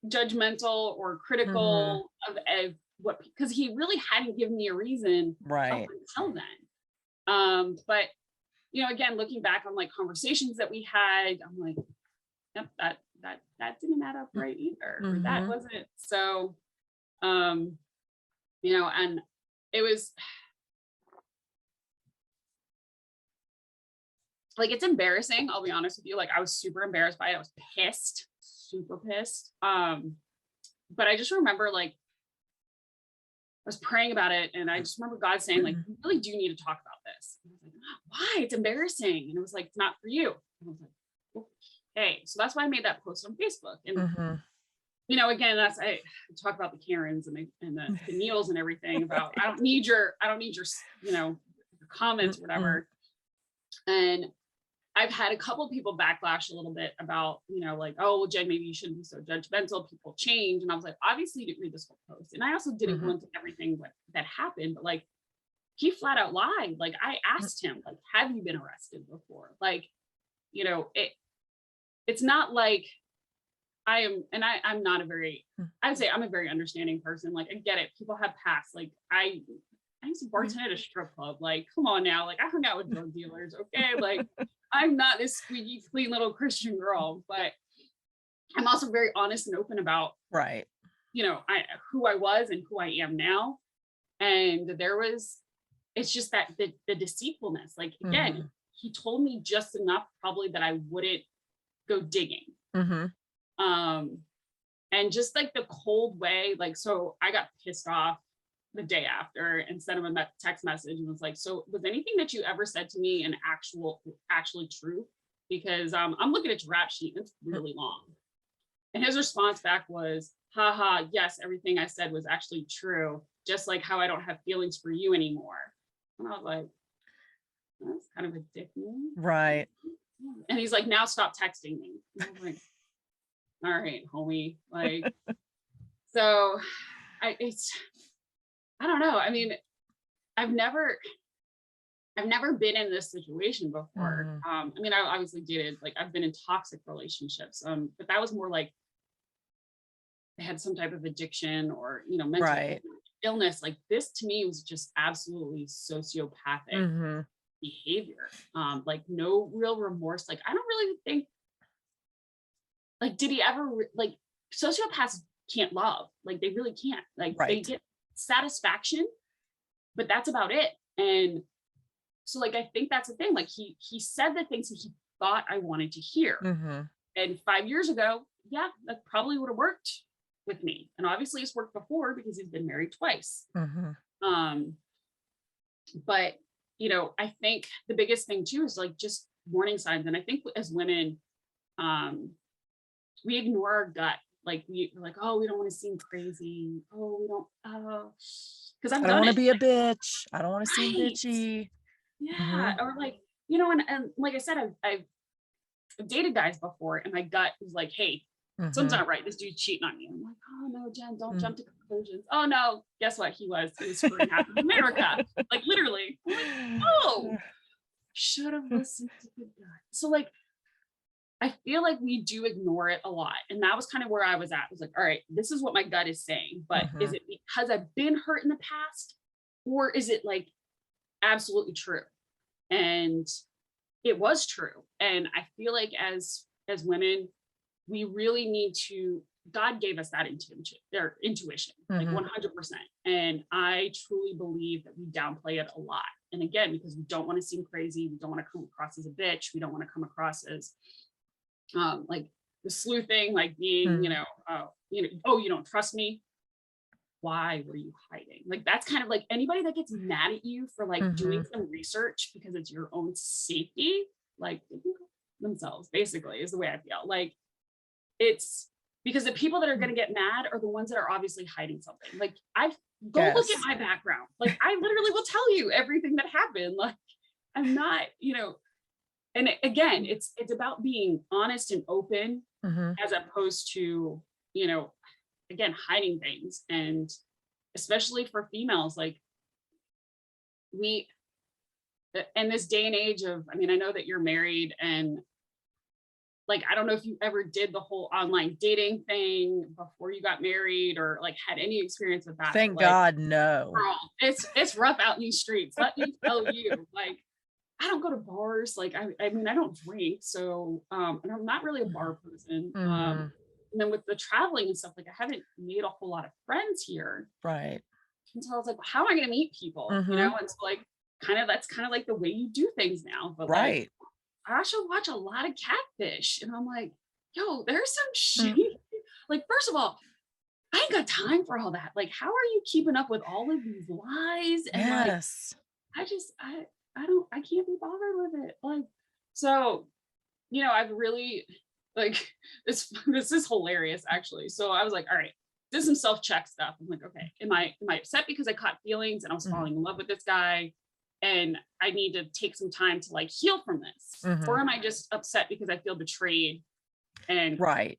judgmental or Mm-hmm. critical of what, because he really hadn't given me a reason up Right. until then. But again, looking back on like conversations that we had, I'm like, yep, that didn't add up right either. Or that Mm-hmm. wasn't so. And it was like, it's embarrassing. I'll be honest with you. Like, I was super embarrassed by it. I was pissed, super pissed. But I just remember, like, I was praying about it, and I just remember God saying, like, you really do need to talk about this. And I was like, why? It's embarrassing. And it was like, it's not for you. And I was like, okay. So that's why I made that post on Facebook. And Mm-hmm. again, I talk about the Karens and the Neils and everything about, I don't need your comments or whatever. And I've had a couple people backlash a little bit about, like, oh, well, Jen, maybe you shouldn't be so judgmental. People change. And I was like, obviously you didn't read this whole post. And I also didn't go into everything that happened, but like, he flat out lied. Like, I asked him, like, have you been arrested before? Like, it's not like I'm not I'd say I'm a very understanding person. Like, I get it. People have past. Like, I used to bartend at a strip club. Like, come on now. Like, I hung out with drug dealers. Okay. Like, I'm not this squeaky clean little Christian girl, but I'm also very honest and open about, Right. who I was and who I am now. And it's just that the deceitfulness, like, again, he told me just enough probably that I wouldn't go digging. And just like the cold way, like, so I got pissed off the day after and sent him a text message and was like, so was anything that you ever said to me an actually true? Because I'm looking at your rap sheet and it's really long. And his response back was, haha, yes, everything I said was actually true, just like how I don't have feelings for you anymore. And I was like, that's kind of a dick move. Right. And he's like, now stop texting me. And I was like, all right, homie. Like, so I don't know. I mean, I've never been in this situation before. I mean, I obviously dated, like, I've been in toxic relationships, but that was more like they had some type of addiction or, mental illness. Like, this to me was just absolutely sociopathic behavior. Like, no real remorse. Like, I don't really think, like, did he ever, like, sociopaths can't love. Like, they really can't. Like, they get satisfaction, but that's about it. And so, like, I think that's the thing. Like, he said the things that he thought I wanted to hear. And 5 years ago, yeah, that probably would have worked with me. And obviously it's worked before because he's been married twice. But, I think the biggest thing too is like just warning signs. And I think as women, we ignore our gut. Like, we're like, oh, we don't want to seem crazy. Oh, we don't, because I don't want to be a bitch. I don't want to seem bitchy. Yeah. Or like, and like I said, I've dated guys before and my gut was like, hey, something's not right. This dude's cheating on you. I'm like, oh no, Jen, don't jump to conclusions. Oh no, guess what? He was screwing half of America. Like, literally. I'm like, oh, should have listened to the gut. So like, I feel like we do ignore it a lot. And that was kind of where I was at. I was like, all right, this is what my gut is saying, but is it because I've been hurt in the past, or is it like absolutely true? And it was true. And I feel like as women, we really need to, God gave us that intuition, like 100%. And I truly believe that we downplay it a lot. And again, because we don't want to seem crazy, we don't want to come across as a bitch, we don't want to come across as like the sleuthing, like being, oh, you don't trust me. Why were you hiding? Like, that's kind of like anybody that gets mad at you for like doing some research because it's your own safety, like, themselves, basically, is the way I feel. Like, it's because the people that are going to get mad are the ones that are obviously hiding something. Like, look at my background. Like, I literally will tell you everything that happened. Like, I'm not, and again, it's about being honest and open as opposed to, again, hiding things. And especially for females, like, we, in this day and age of, I mean, I know that you're married, and like, I don't know if you ever did the whole online dating thing before you got married, or like had any experience with that. Thank But, like, God, no. girl, it's rough out in these streets. Let me tell you, like, I don't go to bars. Like, I mean, I don't drink. So, and I'm not really a bar person. Mhm. And then with the traveling and stuff, like, I haven't made a whole lot of friends here. Right. And so I was like, well, how am I going to meet people? You Mhm. know? And so, like, that's kind of like the way you do things now. But like, Right. I also watch a lot of catfish, and I'm like, yo, there's some Mm. shit. Like, first of all, I ain't got time for all that. Like, how are you keeping up with all of these lies? And like, Yes. I just, I can't be bothered with it. Like, so, I've really, like, this is hilarious actually. So I was like, all right, did some self-check stuff. I'm like, okay, am I upset because I caught feelings and I was Mhm. falling in love with this guy, and I need to take some time to like heal from this? Or Mhm. am I just upset because I feel betrayed? And Right.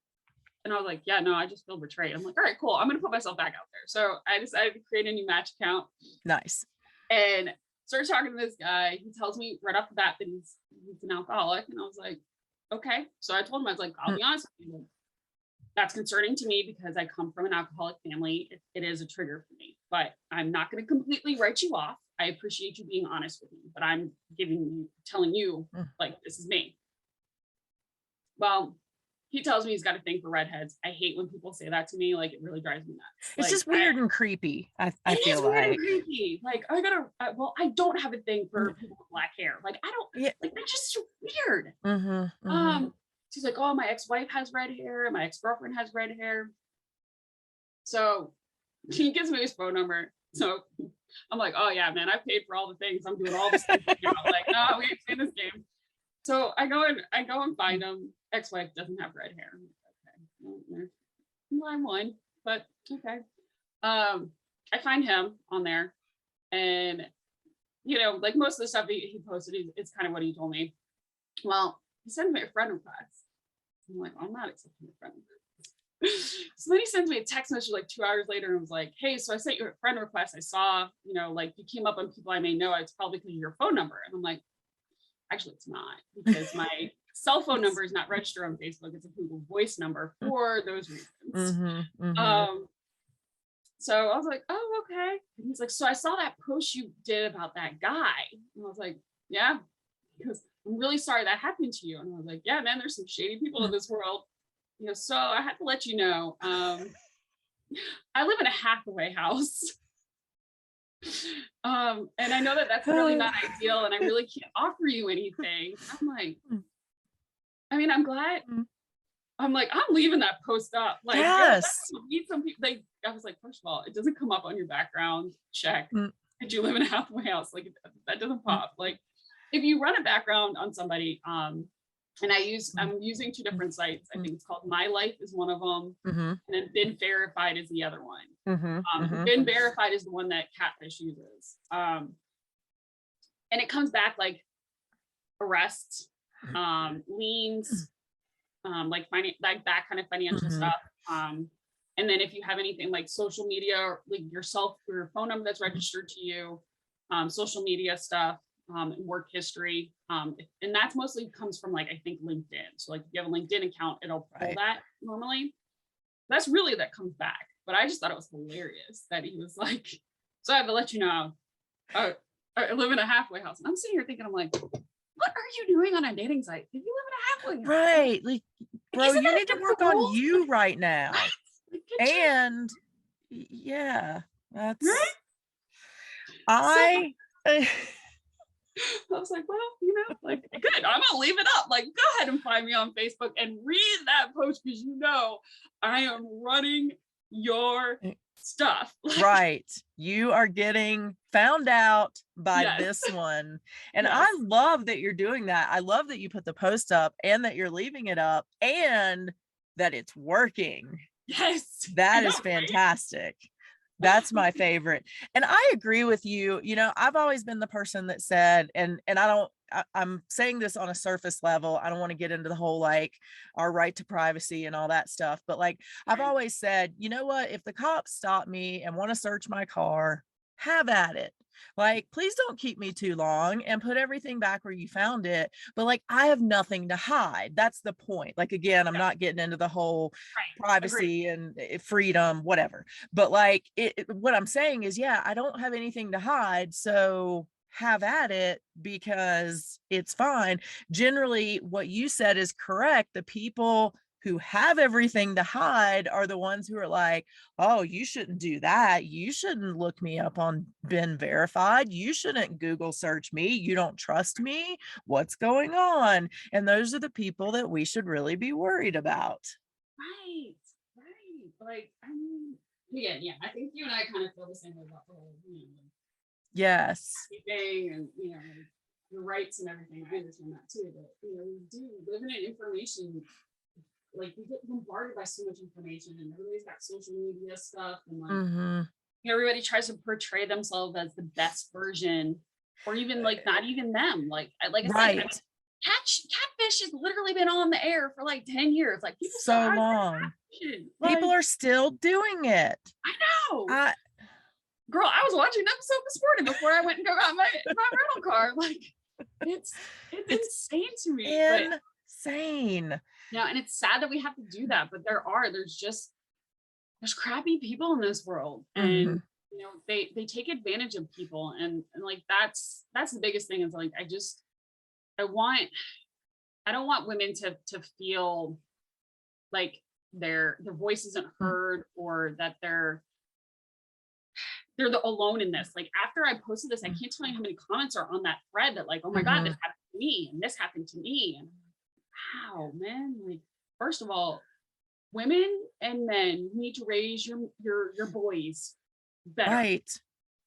and I was like, yeah, no, I just feel betrayed. I'm like, all right, cool. I'm gonna put myself back out there. So I decided to create a new Match account Nice. and started talking to this guy. He tells me right off the bat that he's an alcoholic. And I was like, okay. So I told him, I was like, I'll Mm. be honest with you. That's concerning to me because I come from an alcoholic family. It is a trigger for me, but I'm not going to completely write you off. I appreciate you being honest with me, but I'm telling you, Mm. like, this is me. Well, he tells me he's got a thing for redheads. I hate when people say that to me. Like, it really drives me nuts. It's Like, just weird and creepy. I it feel is weird and like. creepy. Like, well, I don't have a thing Mm. for people with black hair. Like, I don't, Yeah. like, that's just so weird. Mhm. Mhm. She's like, oh, my ex-wife has red hair, and my ex-girlfriend has red hair. So he gives me his phone number. So I'm like, oh yeah, man, I paid for all the things. I'm doing all this stuff now. Like, no, we ain't playing this game. So I go and find him. Ex-wife doesn't have red hair. I'm like, okay, well, I'm one, but okay. I find him on there, and like most of the stuff he posted, it's kind of what he told me. Well, he sent me a friend request. I'm like, I'm not accepting a friend request. So then he sends me a text message like 2 hours later and was like, hey, so I sent you a friend request. I saw, like you came up on people I may know. It's probably because of your phone number. And I'm like, actually, it's not, because my cell phone number is not registered on Facebook. It's a Google Voice number for those reasons. Mhm. Mhm. So I was like, oh, okay. And he's like, so I saw that post you did about that guy. And I was like, yeah, because I'm really sorry that happened to you. And I was like, yeah, man, there's some shady people in this world. So I had to let you know. I live in a Hathaway house. And I know that that's really not ideal, and I really can't offer you anything. I'm like, I mean, I'm glad. I'm like, I'm leaving that post up. Like, Yes. meet some people. Like, I was like, first of all, it doesn't come up on your background check. Did you live in a halfway house? Like, that doesn't pop. Like, if you run a background on somebody, and I'm using two different sites. I think it's called My Life is one of them, and then Been Verified is the other one. Been Verified is the one that Catfish uses, and it comes back like arrests, liens, like that kind of financial stuff. And then if you have anything like social media, or like your phone number that's registered to you, social media stuff, work history, and that's mostly comes from like I think LinkedIn. So like if you have a LinkedIn account, it'll pull that normally. That's really that comes back. But I just thought it was hilarious that he was like, so I have to let you know, I live in a halfway house. And I'm sitting here thinking, I'm like, what are you doing on a dating site if you live in a halfway house? Right. Like, bro, you need to work on you right now. And yeah, that's right? I was like, well, like, good. I'm gonna leave it up. Like, go ahead and find me on Facebook and read that post, because I am running your stuff. Right. You are getting found out by this one. And I love that you're doing that. I love that you put the post up and that you're leaving it up and that it's working. Yes. That is fantastic. That's my favorite. And I agree with you. I've always been the person that said, and I'm saying this on a surface level. I don't want to get into the whole, like, our right to privacy and all that stuff. But like, I've always said, you know what, if the cops stop me and want to search my car, have at it. Like, please don't keep me too long and put everything back where you found it. But like, I have nothing to hide. That's the point. Like, again, I'm Yeah, not getting into the whole right. Agreed. privacy and freedom, whatever. But like, what I'm saying is, yeah, I don't have anything to hide. So have at it because it's fine. Generally, what you said is correct. The people who have everything to hide are the ones who are like, oh, you shouldn't do that. You shouldn't look me up on been verified. You shouldn't Google search me. You don't trust me. What's going on? And those are the people that we should really be worried about. Right, right. Like, I mean, again, yeah, I think you and I kind of feel the same way about the whole, like, Yes. thing and, like, your rights and everything. I understand that too, but, we do live in an information, like, we get bombarded by so much information, and everybody's got social media stuff, and like, Mm-hmm. everybody tries to portray themselves as the best version, or even like not even them. Like I said, I mean, Right. catfish has literally been on the air for like 10 years. Like, people still So out there long. catfishing. People Like, are still doing it. I know. I Girl, I was watching an episode this morning before I went and got my rental car. Like, it's it's insane to me. But insane. and it's sad that we have to do that. But there's crappy people in this world, Mm-hmm. and they take advantage of people, and like that's the biggest thing. Is like, I want I don't want women to feel like their voice isn't heard, or that they're alone in this. Like, after I posted this, I can't tell you how many comments are on that thread that like, oh my God, this happened to me, and this happened to me. And wow, man, like, first of all, women and men need to raise your boys better. Right.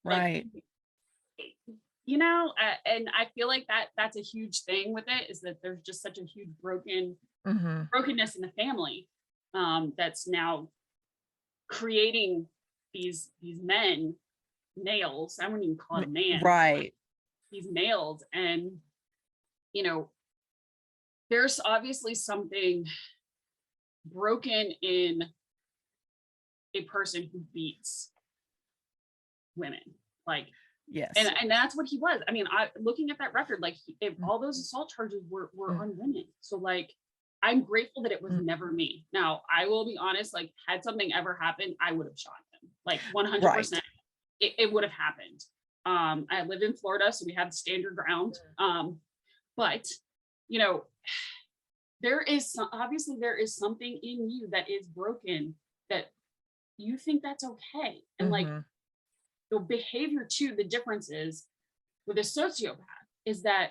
Like, Right. And I feel like that's a huge thing with it, is that there's just such a huge brokenness in the family, that's now creating these males. I wouldn't even call it man. Right. These males, and there's obviously something broken in a person who beats women, like, yes, and that's what he was. I mean, looking at that record, like, if all those assault charges were on women, so like, I'm grateful that it was never me. Now, I will be honest, like, had something ever happened, I would have shot him, like, 100%. Right. It would have happened. I live in Florida, so we have standard ground, but there is something in you that is broken, that you think that's okay. And like, the behavior too, the difference is with a sociopath is that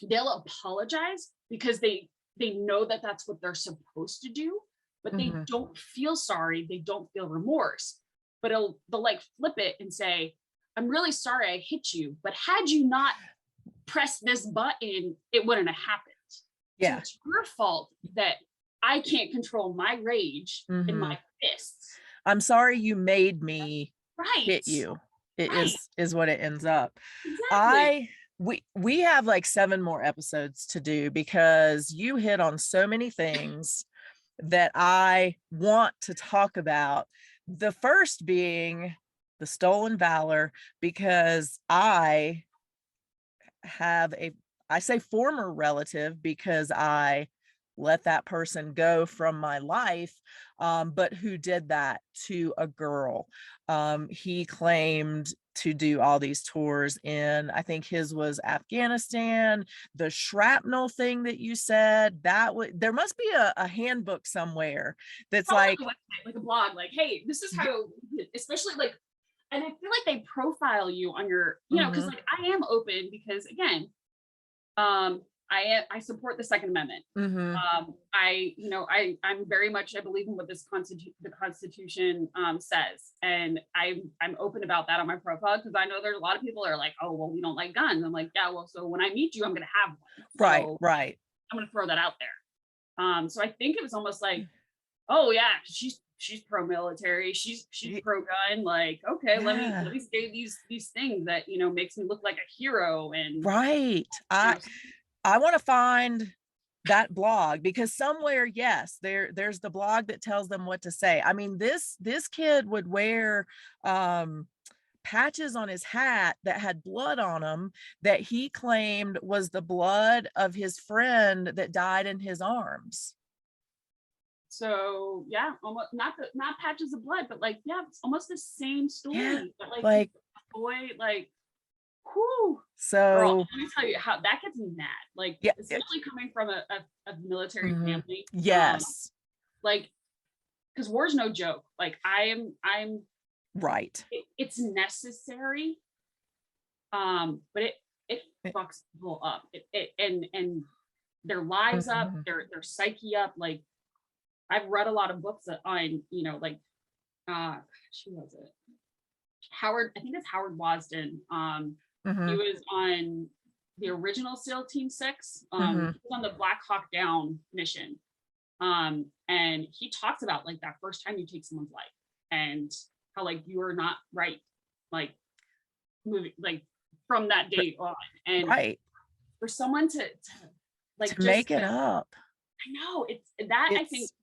they'll apologize because they know that that's what they're supposed to do, but they don't feel sorry, they don't feel remorse, but they'll like flip it and say, I'm really sorry I hit you, but had you not pressed this button, it wouldn't have happened. Yeah. So it's your fault that I can't control my rage in my fists. I'm sorry you made me right. hit you. It right. is what it ends up. Exactly. We have like 7 more episodes to do, because you hit on so many things that I want to talk about. The first being the stolen valor, because I say former relative, because I let that person go from my life, but who did that to a girl. He claimed to do all these tours in, I think his was Afghanistan. The shrapnel thing that you said, there must be a handbook somewhere that's probably like a blog, like, hey, this is how, especially like, and I feel like they profile you on your, because like, I am open, because again, I support the Second Amendment. I'm very much, I believe in what the Constitution says, and I'm open about that on my profile, because I know there's a lot of people that are like, oh, well, we don't like guns. I'm like, yeah, well, so when I meet you, I'm gonna have one. So right. I'm gonna throw that out there. So I think it was almost like, oh yeah, she's pro-military, she's pro-gun, like, okay, let me say these things that makes me look like a hero. And right, I want to find that blog, because somewhere, yes, there's the blog that tells them what to say. I mean, this kid would wear patches on his hat that had blood on them that he claimed was the blood of his friend that died in his arms. So yeah, almost not patches of blood, but like, yeah, it's almost the same story. Yeah, But like, like, boy, like, whoo, girl, so let me tell you how that gets me mad. Like, yeah, especially coming from a military mhm, family. yes, Like, because war's no joke. Like, I'm right. it's necessary. But it fucks people up. And their lives up, Mhm, their psyche up. Like, I've read a lot of books on, like, who was it? Howard, I think it's Howard Wasden. He mhm, was on the original SEAL Team 6. He mhm, was on the Black Hawk Down mission. And he talks about like that first time you take someone's life and how like you are not right, like moving like from that day on. And right. for someone to like To just, make it up. I know it's that, I think It's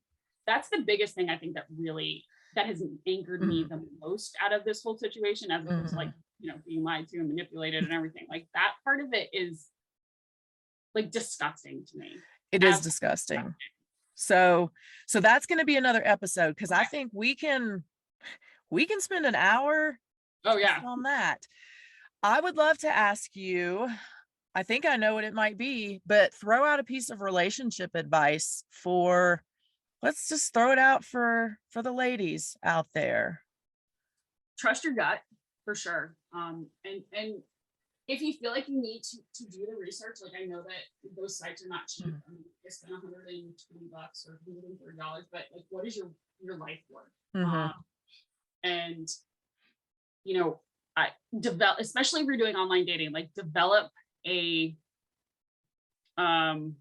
that's the biggest thing I think that has angered me mhm, the most out of this whole situation, as opposed to like, mhm. being lied to and manipulated and everything. Like that part of it is like disgusting to me. It is Absolutely disgusting. disgusting. So that's gonna be another episode because I Okay. think we can spend an hour Oh just yeah. on that. I would love to ask you, I think I know what it might be, but throw out a piece of relationship advice for let's just throw it out for the ladies out there. Trust your gut for sure. And if you feel like you need to do the research, like I know that those sites are not cheap. Mhm, I mean, you spend $120 or $130, but like, what is your life worth? mhm, And I develop, especially if you're doing online dating, like develop a um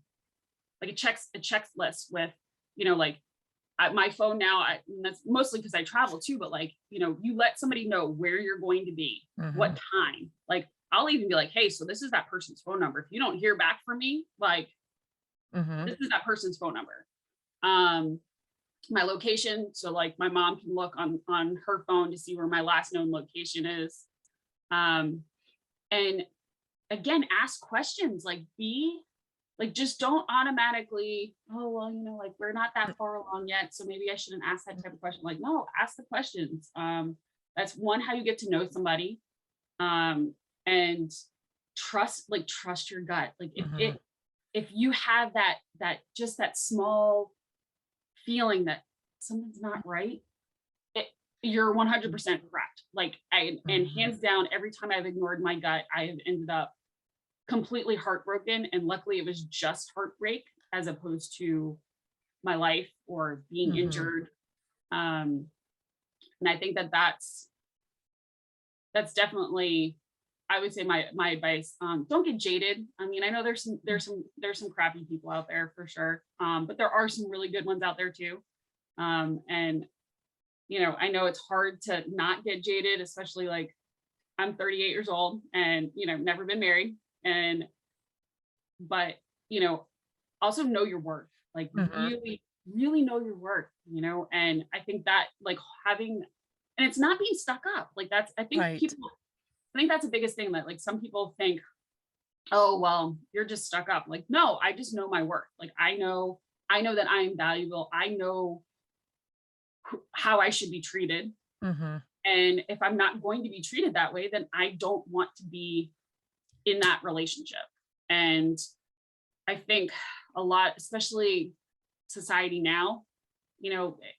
like a checklist with, like my phone now, and that's mostly because I travel too, but like, you let somebody know where you're going to be, what mhm, time. Like, I'll even be like, hey, so this is that person's phone number. If you don't hear back from me, like, mhm, this is that person's phone number. Um, my location. So like my mom can look on her phone to see where my last known location is. Um, and again, ask questions, like just don't automatically, oh, well, like we're not that far along yet, so maybe I shouldn't ask that type of question. Like, no, ask the questions. That's one, how you get to know somebody. And trust your gut. Like mhm, if you have that small feeling that something's not right, it, you're 100% correct. Like and mhm, hands down, every time I've ignored my gut, I have ended up completely heartbroken. And luckily it was just heartbreak as opposed to my life or being mhm. injured. And I think that's definitely, I would say, my advice. Don't get jaded. I mean, I know there's some crappy people out there for sure. But there are some really good ones out there too. And I know it's hard to not get jaded, especially like I'm 38 years old and never been married. But also know your worth, like Mhm. really really know your worth. And I think that like having, and it's not being stuck up, like that's, Right. I think that's the biggest thing, that like some people think, oh well, you're just stuck up. Like, no, I just know my worth. Like I know that I am valuable. I know how I should be treated. Mhm. And if I'm not going to be treated that way, then I don't want to be in that relationship. And I think a lot, especially society now,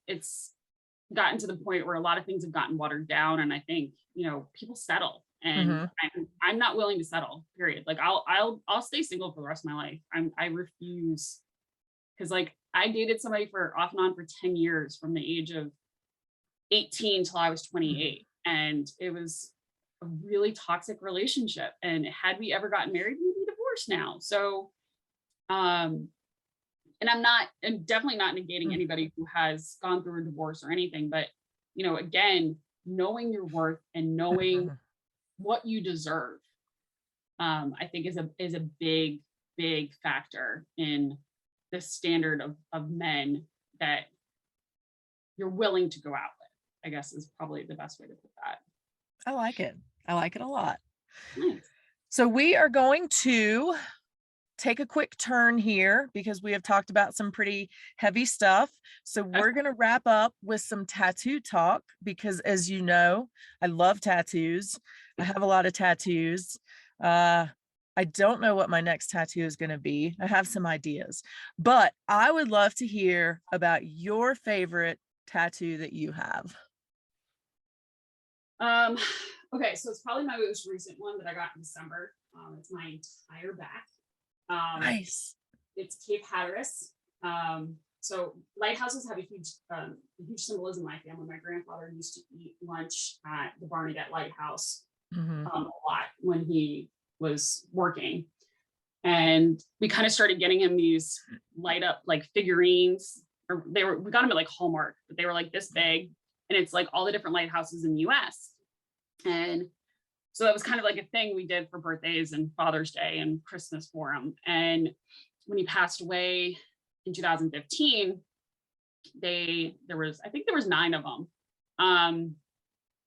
it's gotten to the point where a lot of things have gotten watered down. And I think, people settle, and Mhm. I'm not willing to settle, period. Like I'll stay single for the rest of my life. I refuse. Cause like I dated somebody for off and on for 10 years from the age of 18 till I was Mhm. 28. And it was a really toxic relationship. And had we ever gotten married, we'd be divorced now. So, um, and I'm definitely not negating Mm. anybody who has gone through a divorce or anything, but again, knowing your worth and knowing Mhm. what you deserve, I think is a big, big factor in the standard of men that you're willing to go out with, I guess is probably the best way to put that. I like it. I like it a lot. Nice. So we are going to take a quick turn here because we have talked about some pretty heavy stuff. So Okay. we're going to wrap up with some tattoo talk because, as you know, I love tattoos. I have a lot of tattoos. I don't know what my next tattoo is going to be. I have some ideas, but I would love to hear about your favorite tattoo that you have. Um, okay, so it's probably my most recent one that I got in December. It's my entire back. Nice. It's Cape Hatteras. So lighthouses have a huge symbolism in my family. My grandfather used to eat lunch at the Barnegat Lighthouse a lot when he was working. And we kind of started getting him these light up like figurines, or we got him at like Hallmark, but they were like this big, and it's like all the different lighthouses in the US. And so that was kind of like a thing we did for birthdays and Father's Day and Christmas for him. And when he passed away in 2015, there was 9 of them.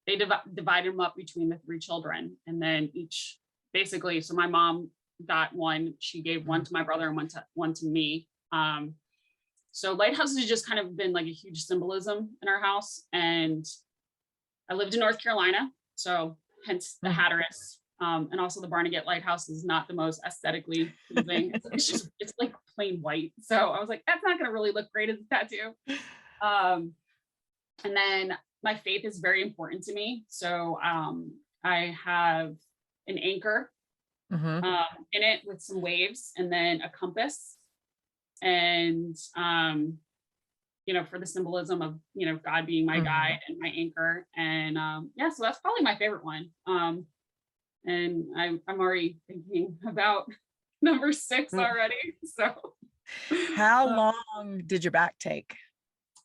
They divided them up between the 3 children, and then so my mom got one. She gave one to my brother and one to me. So lighthouses has just kind of been like a huge symbolism in our house. And I lived in North Carolina, so hence the Hatteras. And also the Barnegat Lighthouse is not the most aesthetically pleasing. It's like plain white. So I was like, that's not going to really look great as a tattoo. And then my faith is very important to me. So I have an anchor in it with some waves, and then a compass. And, for the symbolism of, God being my guide and my anchor. And so that's probably my favorite one. And I'm already thinking about number 6 already. So how long did your back take?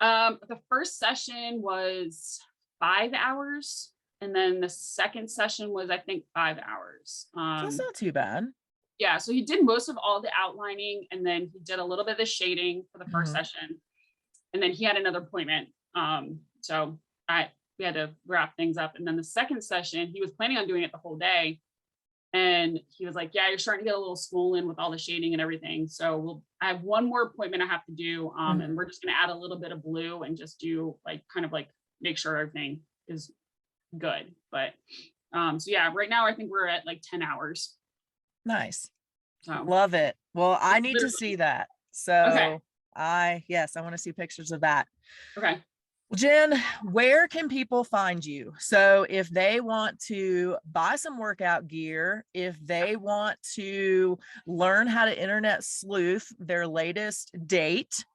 The first session was 5 hours. And then the second session was, I think, 5 hours. That's not too bad. Yeah. So he did most of all the outlining, and then he did a little bit of the shading for the first session. And then he had another appointment. So we had to wrap things up. And then the second session, he was planning on doing it the whole day. And he was like, yeah, you're starting to get a little swollen with all the shading and everything. So I have one more appointment I have to do. And we're just going to add a little bit of blue and just do make sure everything is good. But right now I think we're at like 10 hours. Nice. So love it. Well, I need to see that. So okay. I want to see pictures of that. Okay. Well, Jenn, where can people find you? So if they want to buy some workout gear, if they want to learn how to internet sleuth their latest date,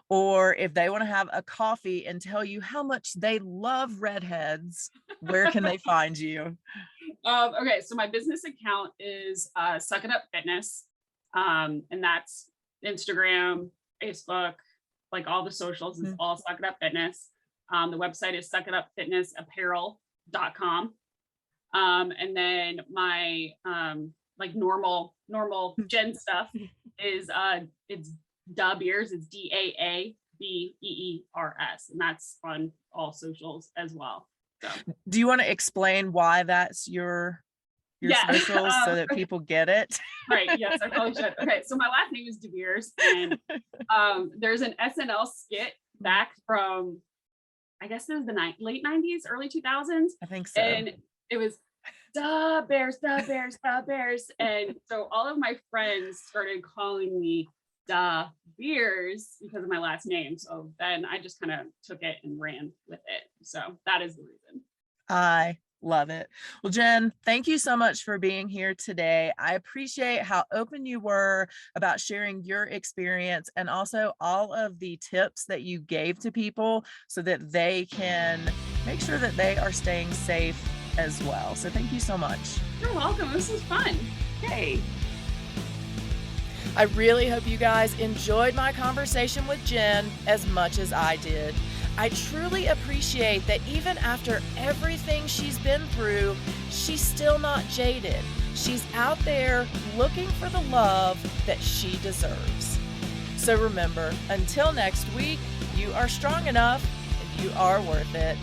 or if they want to have a coffee and tell you how much they love redheads, where can they find you? Okay, so my business account is Suck It Up Fitness, and that's Instagram, Facebook, like all the socials is all Suck It Up Fitness. The website is suckitupfitnessapparel.com. And then my normal Jenn stuff is it's DeBeers. It's DAABEERS, and that's on all socials as well. So do you want to explain why that's your socials so that people get it? Right. Yes, I probably should. Okay. So my last name is DeBeers, and there's an SNL skit back from, I guess it was the late 90s, early 2000s. I think so. And it was DeBeers. And so all of my friends started calling me DeBeers because of my last name. So then I just kind of took it and ran with it. So that is the reason. I love it. Well, Jenn, thank you so much for being here today. I appreciate how open you were about sharing your experience and also all of the tips that you gave to people so that they can make sure that they are staying safe as well. So thank you so much. You're welcome. This was fun. Yay. I really hope you guys enjoyed my conversation with Jenn as much as I did. I truly appreciate that even after everything she's been through, she's still not jaded. She's out there looking for the love that she deserves. So remember, until next week, you are strong enough and you are worth it.